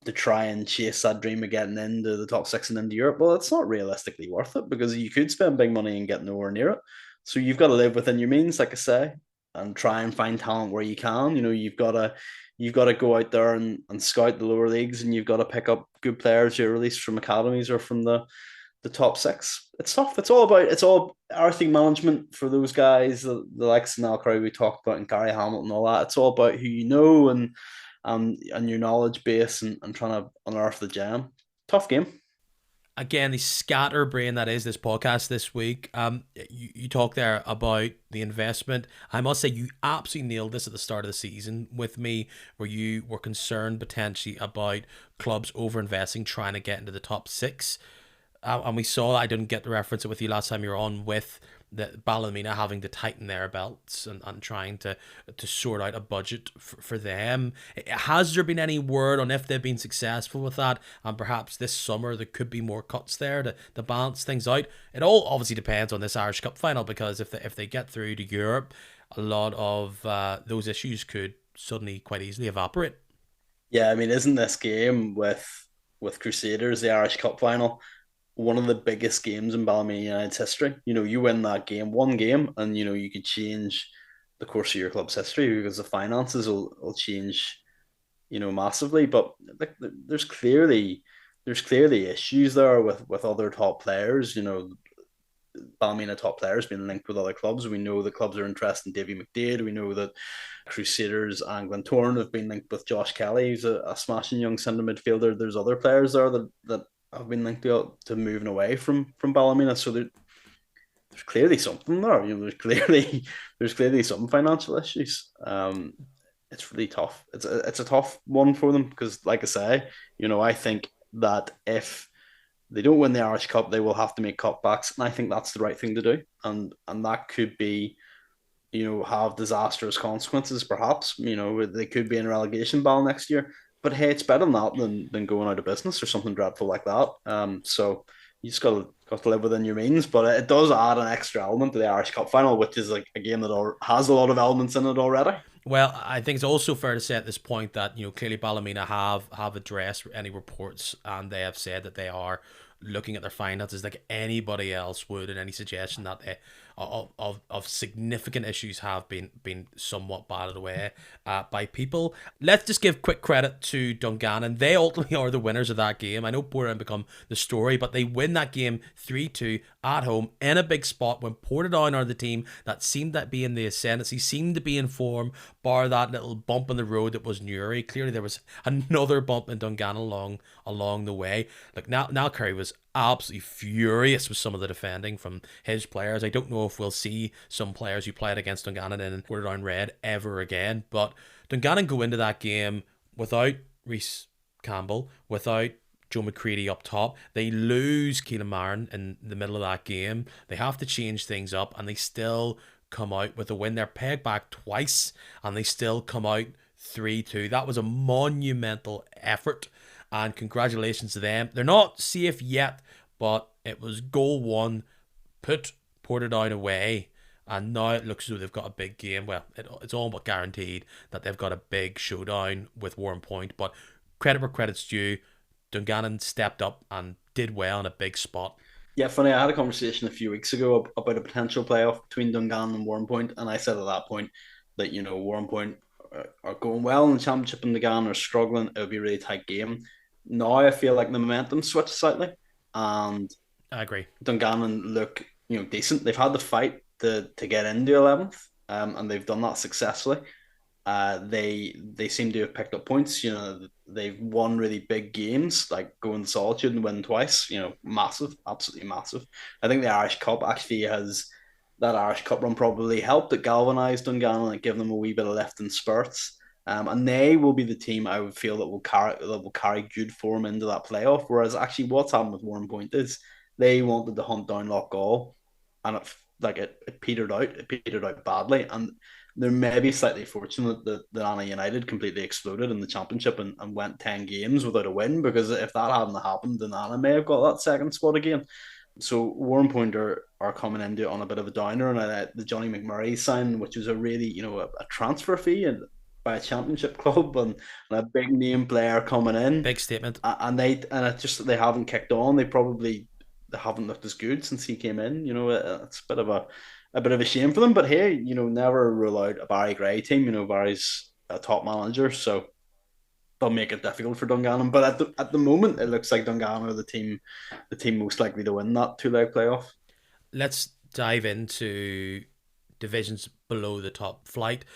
to try and chase that dream of getting into the top six and into Europe? Well, it's not realistically worth it, because you could spend big money and get nowhere near it. So you've got to live within your means, like I say, and try and find talent where you can. You've got to go out there and scout the lower leagues, and you've got to pick up good players who are released from academies or from the top six. It's tough. It's all Arthur management for those guys, the likes of Niall Currie we talked about, and Gary Hamilton and all that. It's all about who you know and your knowledge base, and trying to unearth the gem. Tough game. Again, the scatterbrain that is this podcast this week. You talk there about the investment. I must say, you absolutely nailed this at the start of the season with me, where you were concerned potentially about clubs over-investing, trying to get into the top six. And we saw, I didn't get the reference with you last time you were on, with the Ballymena having to tighten their belts and trying to sort out a budget for them. Has there been any word on if they've been successful with that, and perhaps this summer there could be more cuts there to balance things out? It all obviously depends on this Irish Cup final, because if they get through to Europe, a lot of those issues could suddenly quite easily evaporate. Yeah, I mean, isn't this game with Crusaders, the Irish Cup final, one of the biggest games in Ballymena United's history? You know, you win that game, one game, and you know you could change the course of your club's history because the finances will change, you know, massively. But like, there's clearly issues there with other top players. You know, Ballymena top players being linked with other clubs. We know the clubs are interested in Davy McDade. We know that Crusaders and Glentoran have been linked with Josh Kelly, who's a smashing young centre midfielder. There's other players there that have been linked to moving away from Ballymena. So there's clearly something there. You know, there's clearly some financial issues. It's really tough. It's a tough one for them because, like I say, you know, I think that if they don't win the Irish Cup, they will have to make cutbacks, and I think that's the right thing to do. And that could be, you know, have disastrous consequences. Perhaps, you know, they could be in a relegation battle next year. But hey, it's better than that than going out of business or something dreadful like that. So you just got to live within your means. But it does add an extra element to the Irish Cup final, which is like a game that has a lot of elements in it already. Well, I think it's also fair to say at this point that clearly Ballymena have addressed any reports, and they have said that they are looking at their finances like anybody else would, and any suggestion that they of significant issues have been somewhat batted away by people. Let's just give quick credit to Dungannon. They ultimately are the winners of that game. I know Portadown become the story, but they win that game 3-2 at home in a big spot when Portadown are the team that seemed to be in the ascendancy, seemed to be in form, bar that little bump in the road that was Newry. Clearly there was another bump in Dungannon along the way. Like Niall Currie was absolutely furious with some of the defending from his players. I don't know if we'll see some players who played against Dungannon in Portadown Red ever again, but Dungannon go into that game without Reece Campbell, without Joe McCready up top. They lose Keelan Marin in the middle of that game. They have to change things up, and they still come out with a win. They're pegged back twice, and they still come out 3-2. That was a monumental effort, and congratulations to them. They're not safe yet, but it was goal one, put Portadown away, and now it looks as though they've got a big game. Well, it's all but guaranteed that they've got a big showdown with Warrenpoint, but credit where credit's due. Dungannon stepped up and did well in a big spot. Yeah, funny. I had a conversation a few weeks ago about a potential playoff between Dungannon and Warrenpoint, and I said at that point that, you know, Warrenpoint are going well in the championship and Dungannon are struggling. It would be a really tight game. Now I feel like the momentum switched slightly, and I agree. Dungannon look, you know, decent. They've had the fight to get into 11th, and they've done that successfully. They seem to have picked up points. You know, they've won really big games, like going to Solitude and win twice. You know, massive, absolutely massive. I think the Irish Cup actually has that Irish Cup run probably helped it galvanised Dungannon and give them a wee bit of lift in spurts. And they will be the team I would feel that will carry good form into that playoff. Whereas actually, what's happened with Warrenpoint is they wanted to hunt down Loughgall, and it petered out. It petered out badly, and they're maybe slightly fortunate that Anna United completely exploded in the championship and went 10 games without a win, because if that hadn't happened, then Anna may have got that second spot again. So Warrenpoint are coming into it on a bit of a downer, and the Johnny McMurray sign, which was a really, you know, a transfer fee and by a championship club, and a big name player coming in, Big statement. and it just they haven't kicked on. They haven't looked as good since he came in. You know, it's a bit of a shame for them. But hey, you know, never rule out a Barry Gray team. You know, Barry's a top manager, so they'll make it difficult for Dungannon. But at the moment, it looks like Dungannon are the team most likely to win that two-leg playoff. Let's dive into divisions below the top flight.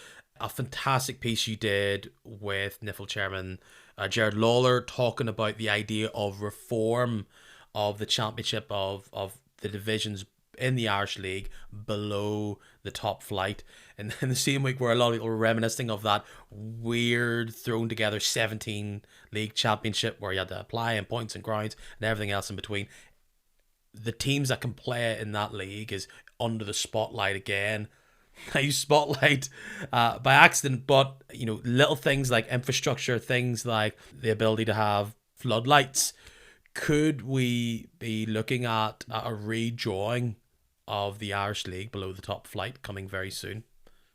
A fantastic piece you did with NIFL chairman Jared Lawler talking about the idea of reform of the championship of the divisions in the Irish League below the top flight. And in the same week where a lot of people were reminiscing of that weird thrown together 17 league championship where you had to apply and points and grounds and everything else in between, the teams that can play in that league is under the spotlight again. I use spotlight by accident, but little things like infrastructure, things like the ability to have floodlights. Could we be looking at a redrawing of the Irish League below the top flight coming very soon?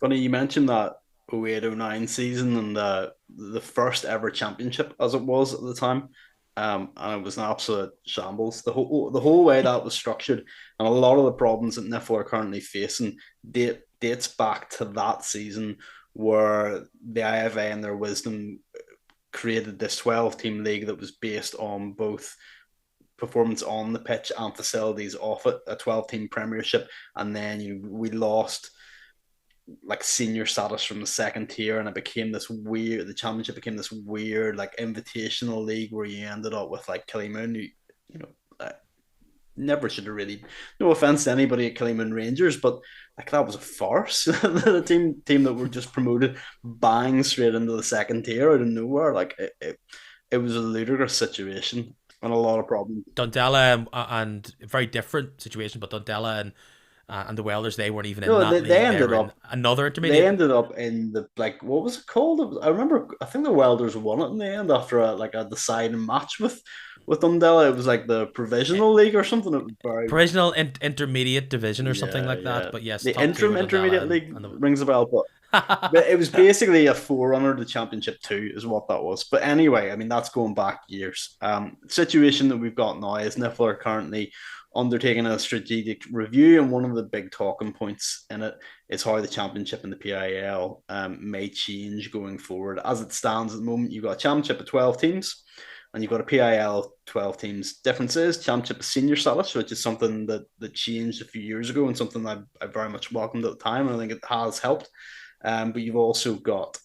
Funny you mentioned that 08-09 season and the first ever championship as it was at the time. And it was an absolute shambles. The whole way that was structured, and a lot of the problems that NIFL are currently facing dates back to that season, where the IFA and their wisdom created this 12-team league that was based on both performance on the pitch and facilities off it, a 12-team premiership, and then we lost like senior status from the second tier, and it became this weird. The championship became this weird like invitational league where you ended up with like Killymoon, you know, never should have really. No offense to anybody at Killymoon Rangers, but like that was a farce. The team that were just promoted, bang straight into the second tier out of nowhere. Like it was a ludicrous situation and a lot of problems. Dundela and very different situation, but Dundela and the Welders, they weren't even in No, that they league. They ended were in up another they intermediate. ended up in the like what was it called? I remember. I think the Welders won it in the end after a deciding match with Dundela. It was like the eh, provisional league or something. It was very Provisional intermediate division or something yeah like that. yeah. But yes, The top two interim were Dundela intermediate and, league and rings a bell, but the. it was basically a forerunner to Championship Two, is what that was. But anyway, I mean that's going back years. Situation that we've got now is NIFL are currently undertaking a strategic review, and one of the big talking points in it is how the Championship and the PIL may change going forward. As it stands at the moment, you've got a Championship of 12 teams. And you've got a PIL 12 teams. Differences, Championship is senior status, which is something that changed a few years ago and something I very much welcomed at the time. And I think it has helped. But you've also got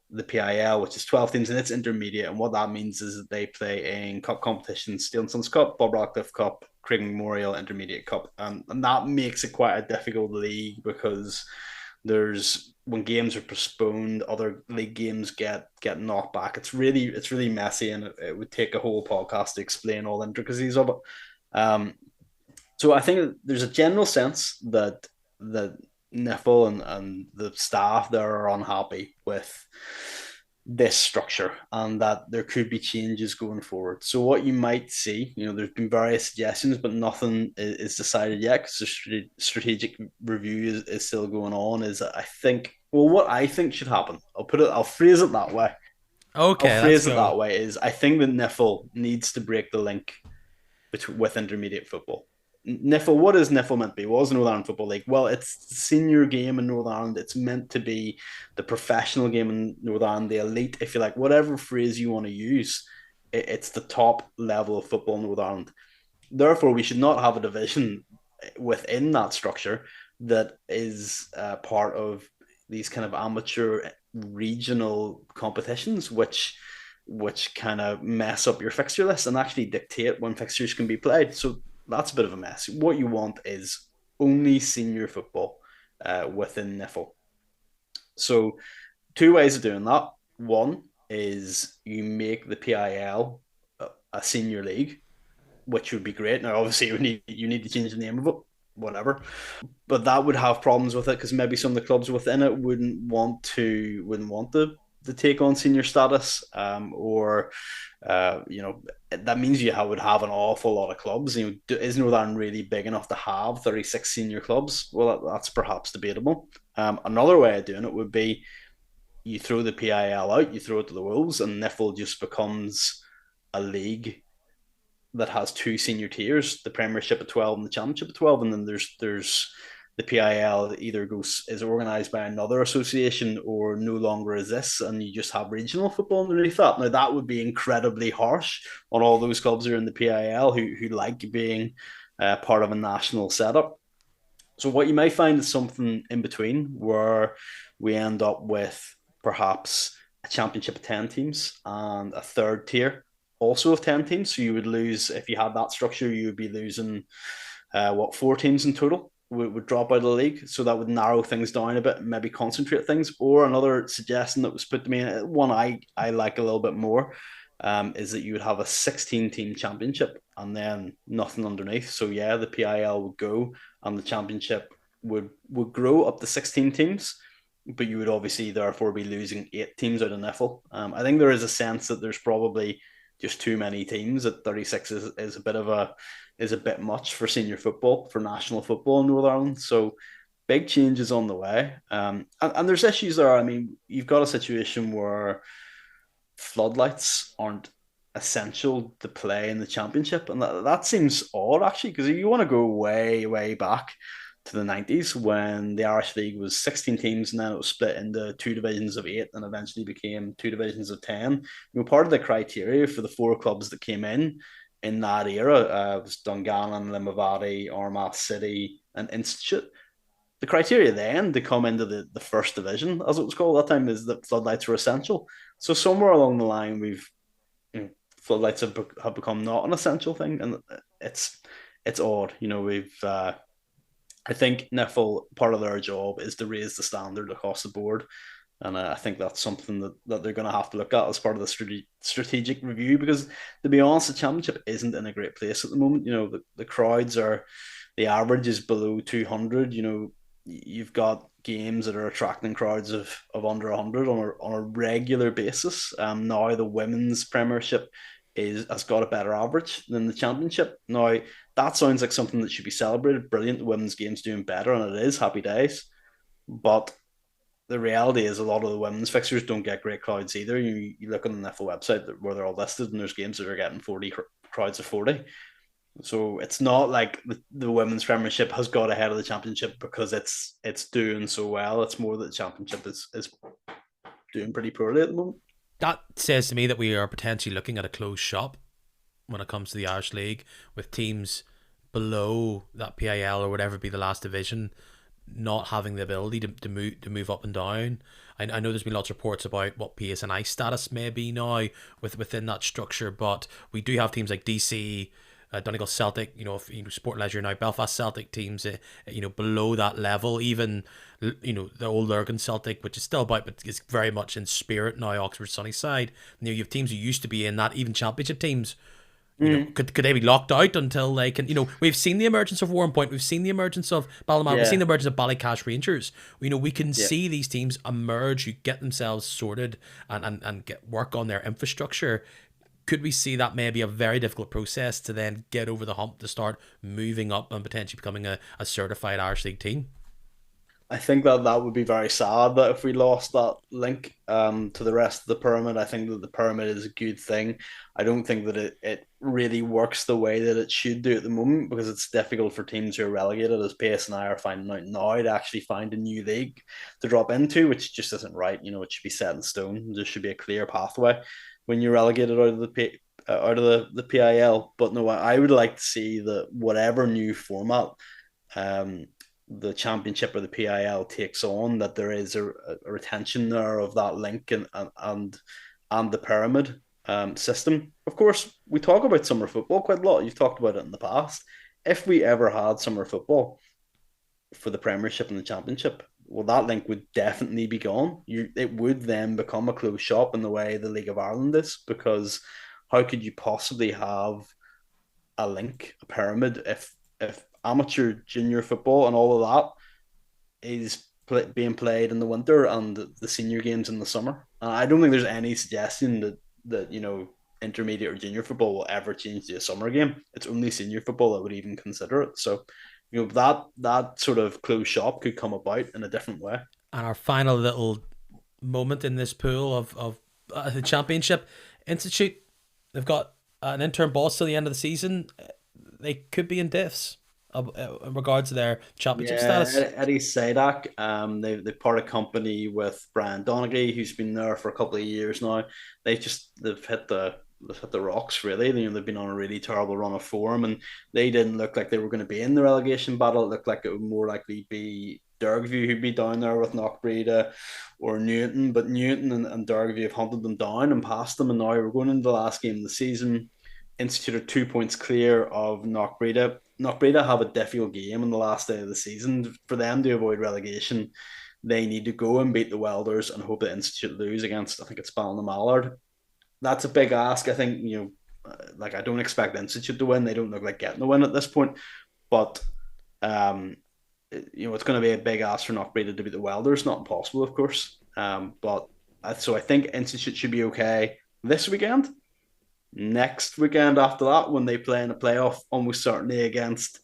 the PIL, which is 12 teams, and it's intermediate. And what that means is that they play in cup competitions: Steel and Sons Cup, Bob Radcliffe Cup, Craig Memorial Intermediate Cup. And that makes it quite a difficult league because there's when games are postponed, other league games get knocked back. It's really messy, and it would take a whole podcast to explain all the intricacies of it. Um, so I think there's a general sense that Niffle and the staff there are unhappy with this structure and that there could be changes going forward. So what you might see, there's been various suggestions, but nothing is decided yet because the strategic review is still going on. Is I think well, what I think should happen. I'll phrase it that way. I'll Okay, let's phrase it go. that way. Is I think that Niffle needs to break the link with intermediate football. NIFL, what is NIFL meant to be? What is Northern Ireland Football League? Well, it's the senior game in Northern Ireland. It's meant to be the professional game in Northern Ireland, the elite, if you like, whatever phrase you want to use. It's the top level of football in Northern Ireland. Therefore, we should not have a division within that structure that is part of these kind of amateur regional competitions, which kind of mess up your fixture list and actually dictate when fixtures can be played. So that's a bit of a mess. What you want is only senior football within NIFL. So two ways of doing that. One is you make the PIL a senior league, which would be great. Now, obviously, you need to change the name of it, whatever. But that would have problems with it because maybe some of the clubs within it wouldn't want to take on senior status, or that means would have an awful lot of clubs. Is Northern Ireland really big enough to have 36 senior clubs? Well, that's perhaps debatable. Another way of doing it would be you throw the PIL out, you throw it to the Wolves, and NIFL just becomes a league that has two senior tiers: the Premiership at 12 and the Championship at 12, and then there's the PIL that either is organised by another association or no longer exists, and you just have regional football underneath that. Now that would be incredibly harsh on all those clubs who are in the PIL who like being part of a national setup. So what you might find is something in between where we end up with perhaps a championship of 10 teams and a third tier also of 10 teams. So you would lose, if you had that structure, you would be losing, four teams in total would drop out of the league. So that would narrow things down a bit and maybe concentrate things. Or another suggestion that was put to me, one I like a little bit more, is that you would have a 16-team championship and then nothing underneath. So yeah, the PIL would go and the championship would grow up to 16 teams, but you would obviously therefore be losing 8 teams out of NIFL. I think there is a sense that there's probably just too many teams. At 36 is a bit much for senior football, for national football in Northern Ireland. So big changes on the way. And there's issues there. I mean, you've got a situation where floodlights aren't essential to play in the championship, and that seems odd actually. Because if you want to go way, way back to the 90s when the Irish League was 16 teams and then it was split into two divisions of eight and eventually became two divisions of 10. Part of the criteria for the four clubs that came in that era was Dungannon, Limavady, Armagh City, and Institute. The criteria then to come into the first division, as it was called at that time, is that floodlights were essential. So somewhere along the line, floodlights have become not an essential thing, and it's it's odd. We've I think NIFL, part of their job is to raise the standard across the board. And I think that's something that they're going to have to look at as part of the strategic review. Because to be honest, the championship isn't in a great place at the moment. The crowds are, the average is below 200. You've got games that are attracting crowds of under 100 on a regular basis. Now the women's Premiership has got a better average than the championship. Now that sounds like something that should be celebrated. Brilliant, the women's game's doing better, and it is happy days. But the reality is, a lot of the women's fixtures don't get great crowds either. You look on the NIFL website where they're all listed, and there's games that are getting 40 crowds of 40. So it's not like the women's Premiership has got ahead of the championship because it's doing so well. It's more that the championship is doing pretty poorly at the moment. That says to me that we are potentially looking at a closed shop when it comes to the Irish League, with teams below that PIL or whatever be the last division not having the ability to move up and down. I know there's been lots of reports about what PSNI status may be now within that structure, but we do have teams like DC, Donegal Celtic, Sport Leisure now, Belfast Celtic teams, below that level. Even, the old Lurgan Celtic, which is still about, but is very much in spirit now, Oxford Sunnyside. You have teams who used to be in that, even championship teams. Could they be locked out until they can? We've seen the emergence of Warrenpoint, we've seen the emergence of Ballymar, we've seen the emergence of Ballycash Rangers. We can see these teams emerge, who get themselves sorted and get work on their infrastructure. Could we see that maybe a very difficult process to then get over the hump to start moving up and potentially becoming a certified Irish League team? I think that would be very sad that if we lost that link to the rest of the pyramid. I think that the pyramid is a good thing. I don't think that it really works the way that it should do at the moment, because it's difficult for teams who are relegated, as PS and I are finding out now, to actually find a new league to drop into, which just isn't right. It should be set in stone. There should be a clear pathway when you're relegated out of the PIL. But no, I would like to see that whatever new format um, the championship or the PIL takes on, that there is a retention there of that link and the pyramid system. Of course, we talk about summer football quite a lot. You've talked about it in the past. If we ever had summer football for the Premiership and the Championship, well, that link would definitely be gone. It would then become a closed shop in the way the League of Ireland is, because how could you possibly have a link, a pyramid, if amateur junior football and all of that is being played in the winter and the senior games in the summer? I don't think there's any suggestion that intermediate or junior football will ever change to a summer game. It's only senior football that would even consider it. So that sort of closed shop could come about in a different way. And our final little moment in this pool of the championship, Institute, they've got an interim boss till the end of the season. They could be in diffs in regards to their championship status. Eddie Sadak, they parted company with Brian Donaghy, who's been there for a couple of years now. They've hit the rocks really. They've been on a really terrible run of form, and they didn't look like they were going to be in the relegation battle. It looked like it would more likely be Dergview who'd be down there with Knockbreda or Newton, but Newton and Dergview have hunted them down and passed them, and now we're going into the last game of the season. Institute are 2 points clear of Knockbreda. Knockbreda have a difficult game on the last day of the season. For them to avoid relegation, they need to go and beat the Welders and hope that Institute lose against, I think it's Ballymallard. That's a big ask. I think, I don't expect Institute to win. They don't look like getting the win at this point. But, it's going to be a big ask for Knockbreda to beat the Welders. Not impossible, of course. So I think Institute should be okay this weekend. Next weekend after that, when they play in a playoff, almost certainly against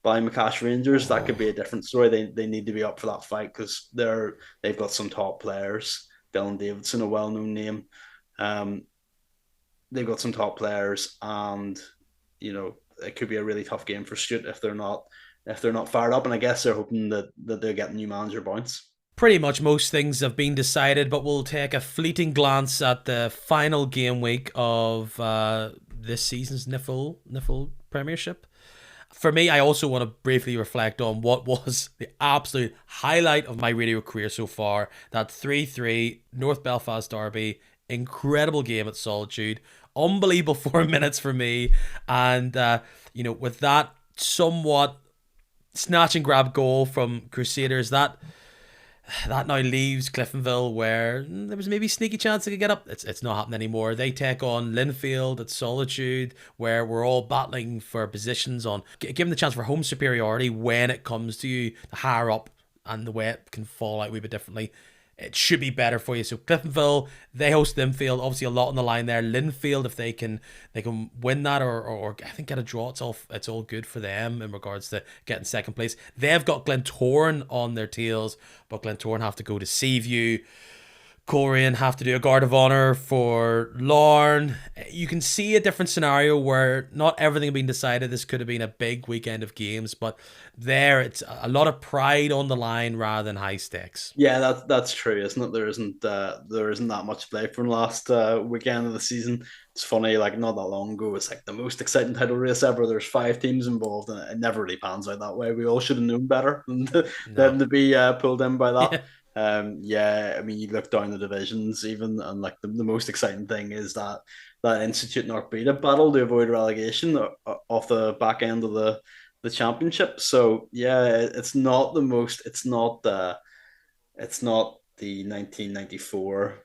Ballymacash Rangers, that could Oh, be a different story. They need to be up for that fight because they've got some top players. Dylan Davidson, a well known name. Um, they've got some top players, and it could be a really tough game for Stewart if they're not fired up. And I guess they're hoping that they're getting new manager bounce. pretty much most things have been decided, but we'll take a fleeting glance at the final game week of this season's NIFL Premiership. For me, I also want to briefly reflect on what was the absolute highlight of my radio career so far. That 3-3 North Belfast derby. Incredible game at Solitude. Unbelievable 4 minutes for me. And, with that somewhat snatch and grab goal from Crusaders, that now leaves Cliftonville, where there was maybe a sneaky chance they could get up. It's not happening anymore. They take on Linfield at Solitude, where we're all battling for positions on given the chance for home superiority when it comes to you, the higher up, and the way it can fall out a wee bit differently. It should be better for you. So Cliftonville, they host Linfield. Obviously, a lot on the line there. Linfield, if they can win that or I think get a draw, it's all good for them in regards to getting second place. They've got Glentoran on their tails, but Glentoran have to go to Seaview. Coleraine have to do a guard of honour for Larne. You can see a different scenario where not everything had been decided. This could have been a big weekend of games, but there it's a lot of pride on the line rather than high stakes. Yeah, that's true, isn't it? There isn't that much play from last weekend of the season. It's funny, like not that long ago, it's like the most exciting title race ever. There's 5 teams involved, and it never really pans out that way. We all should have known better No. than to be pulled in by that. Yeah. Yeah, I mean, you look down the divisions even, and like the most exciting thing is that Institute and Arcbeta battle to avoid relegation off the back end of the championship. So yeah, it's not the 1994,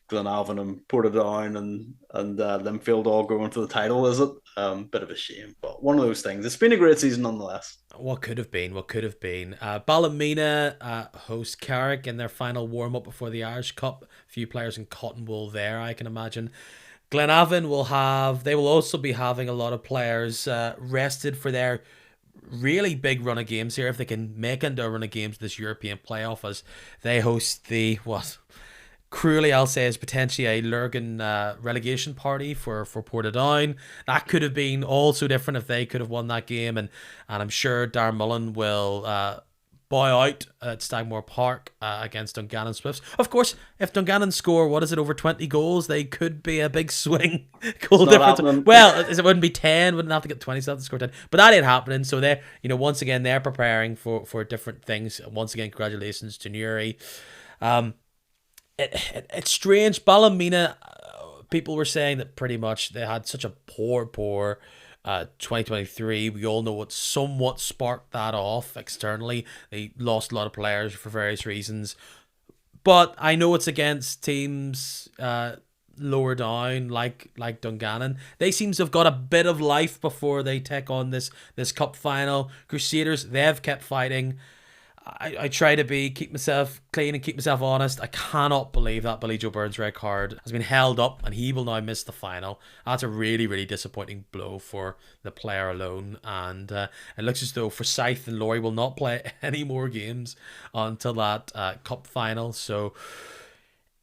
Glenavon and Portadown and Linfield all going for the title, is it? Bit of a shame, but one of those things. It's been a great season nonetheless. What could have been? What could have been? Ballymena host Carrick in their final warm up before the Irish Cup. A few players in cotton wool there, I can imagine. Glenavon they will also be having a lot of players rested for their really big run of games here. If they can make into a run of games this European playoff, as they host the what cruelly I'll say is potentially a Lurgan relegation party for Portadown. That could have been all so different if they could have won that game, and I'm sure Darren Mullen will bow out at Stagmore Park against Dungannon Swifts. Of course, if Dungannon score, what is it, over 20 goals, they could be a big swing goal difference. Happening. Well, it wouldn't be 10, wouldn't have to get 20, so they have to score 10. But that ain't happening, so they're, once again, they're preparing for different things. Once again, congratulations to Newry. It's strange. Ballymena, people were saying that pretty much they had such a poor 2023. We all know what somewhat sparked that off externally. They lost a lot of players for various reasons. But I know it's against teams lower down, like Dungannon. They seem to have got a bit of life before they take on this cup final. Crusaders, they've kept fighting. I try to keep myself clean and keep myself honest. I cannot believe that Billy Joe Burns red card has been held up and he will now miss the final. That's a really, really disappointing blow for the player alone. And it looks as though Forsyth and Laurie will not play any more games until that cup final. So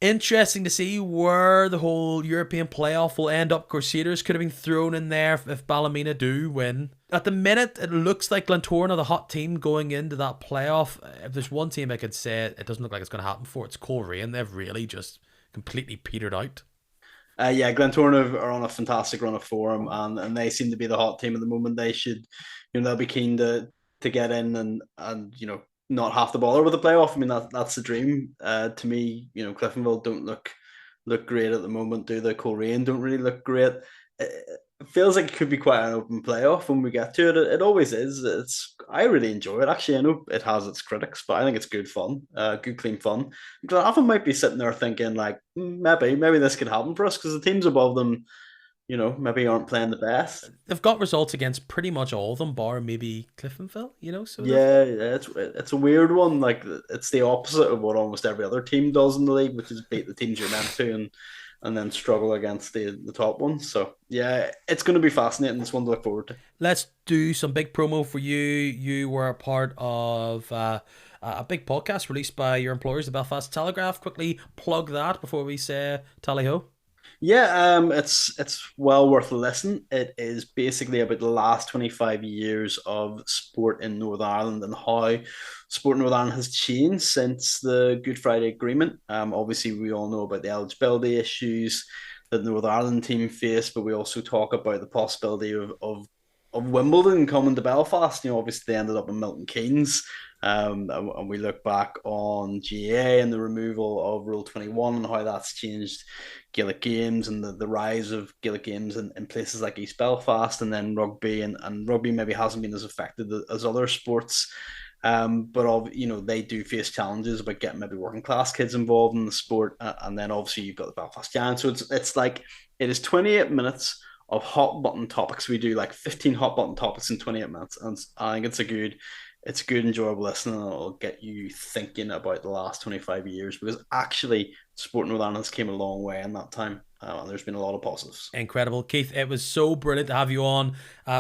interesting to see where the whole European playoff will end up. Crusaders could have been thrown in there if Ballymena do win. At the minute, it looks like Glentoran are the hot team going into that playoff. If there's one team I could say it doesn't look like it's going to happen for, it's Coleraine. They've really just completely petered out. Yeah, Glentoran are on a fantastic run of form, and they seem to be the hot team at the moment. They should, they'll be keen to get in and not have to bother with the playoff. I mean that's the dream. To me, Cliftonville don't look great at the moment. Do the Coleraine don't really look great. It feels like it could be quite an open playoff when we get to it. It always is. I really enjoy it. Actually, I know it has its critics, but I think it's good fun, good clean fun. Glenavon might be sitting there thinking like, maybe this could happen for us because the teams above them, maybe aren't playing the best. They've got results against pretty much all of them, bar maybe Cliftonville, so Yeah, it's a weird one. Like it's the opposite of what almost every other team does in the league, which is beat the teams you're meant to and then struggle against the top ones. So yeah, it's going to be fascinating. It's one to look forward to. Let's do some big promo for you. You were a part of a big podcast released by your employers, the Belfast Telegraph. Quickly plug that before we say tally ho. Yeah, it's well worth a listen. It is basically about the last 25 years of sport in Northern Ireland and how sport in Northern Ireland has changed since the Good Friday Agreement. Obviously, we all know about the eligibility issues that the Northern Ireland team faced, but we also talk about the possibility of Wimbledon coming to Belfast. Obviously they ended up in Milton Keynes. And we look back on GA and the removal of Rule 21 and how that's changed Gaelic games and the rise of Gaelic games in places like East Belfast, and then rugby, and rugby maybe hasn't been as affected as other sports. But they do face challenges about getting maybe working class kids involved in the sport, and then obviously you've got the Belfast Giants. So it's like it is 28 minutes of hot button topics. We do like 15 hot button topics in 28 minutes, and I think it's a good, enjoyable listen, and it'll get you thinking about the last 25 years, because actually sport in Northern Ireland has came a long way in that time. And there's been a lot of positives. Incredible. Keith, it was so brilliant to have you on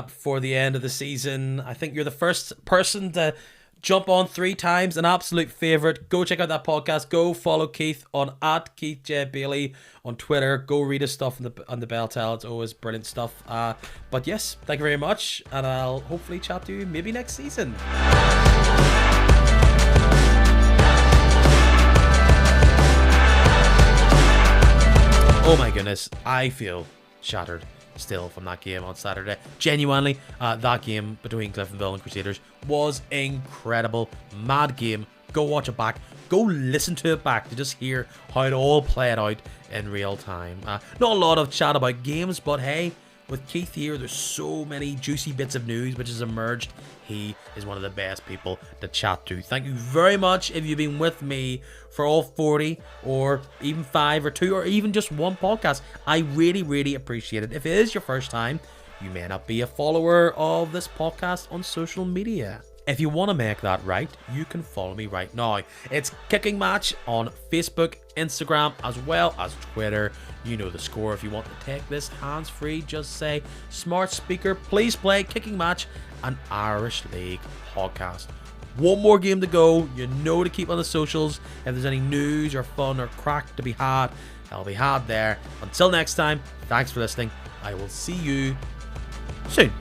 for the end of the season. I think you're the first person to jump on 3 times, an absolute favourite. Go check out that podcast. Go follow Keith on @KeithJBailey on Twitter. Go read his stuff on the Belltel. It's always brilliant stuff. But yes, thank you very much, and I'll hopefully chat to you maybe next season. Oh my goodness, I feel shattered still from that game on Saturday. Genuinely, that game between Cliftonville and Crusaders was incredible. Mad game. Go watch it back. Go listen to it back to just hear how it all played out in real time. Not a lot of chat about games, but hey, with Keith here, there's so many juicy bits of news which has emerged. He is one of the best people to chat to. Thank you very much if you've been with me for all 40 or even 5 or 2 or even just one podcast. I really, really appreciate it. If it is your first time, you may not be a follower of this podcast on social media. If you want to make that right, you can follow me right now. It's Kicking Match on Facebook, Instagram, as well as Twitter. You know the score. If you want to take this hands-free, just say, smart speaker, please play Kicking Match, an Irish League podcast. One more game to go. You know to keep on the socials. If there's any news or fun or crack to be had, they'll be had there. Until next time, thanks for listening. I will see you soon.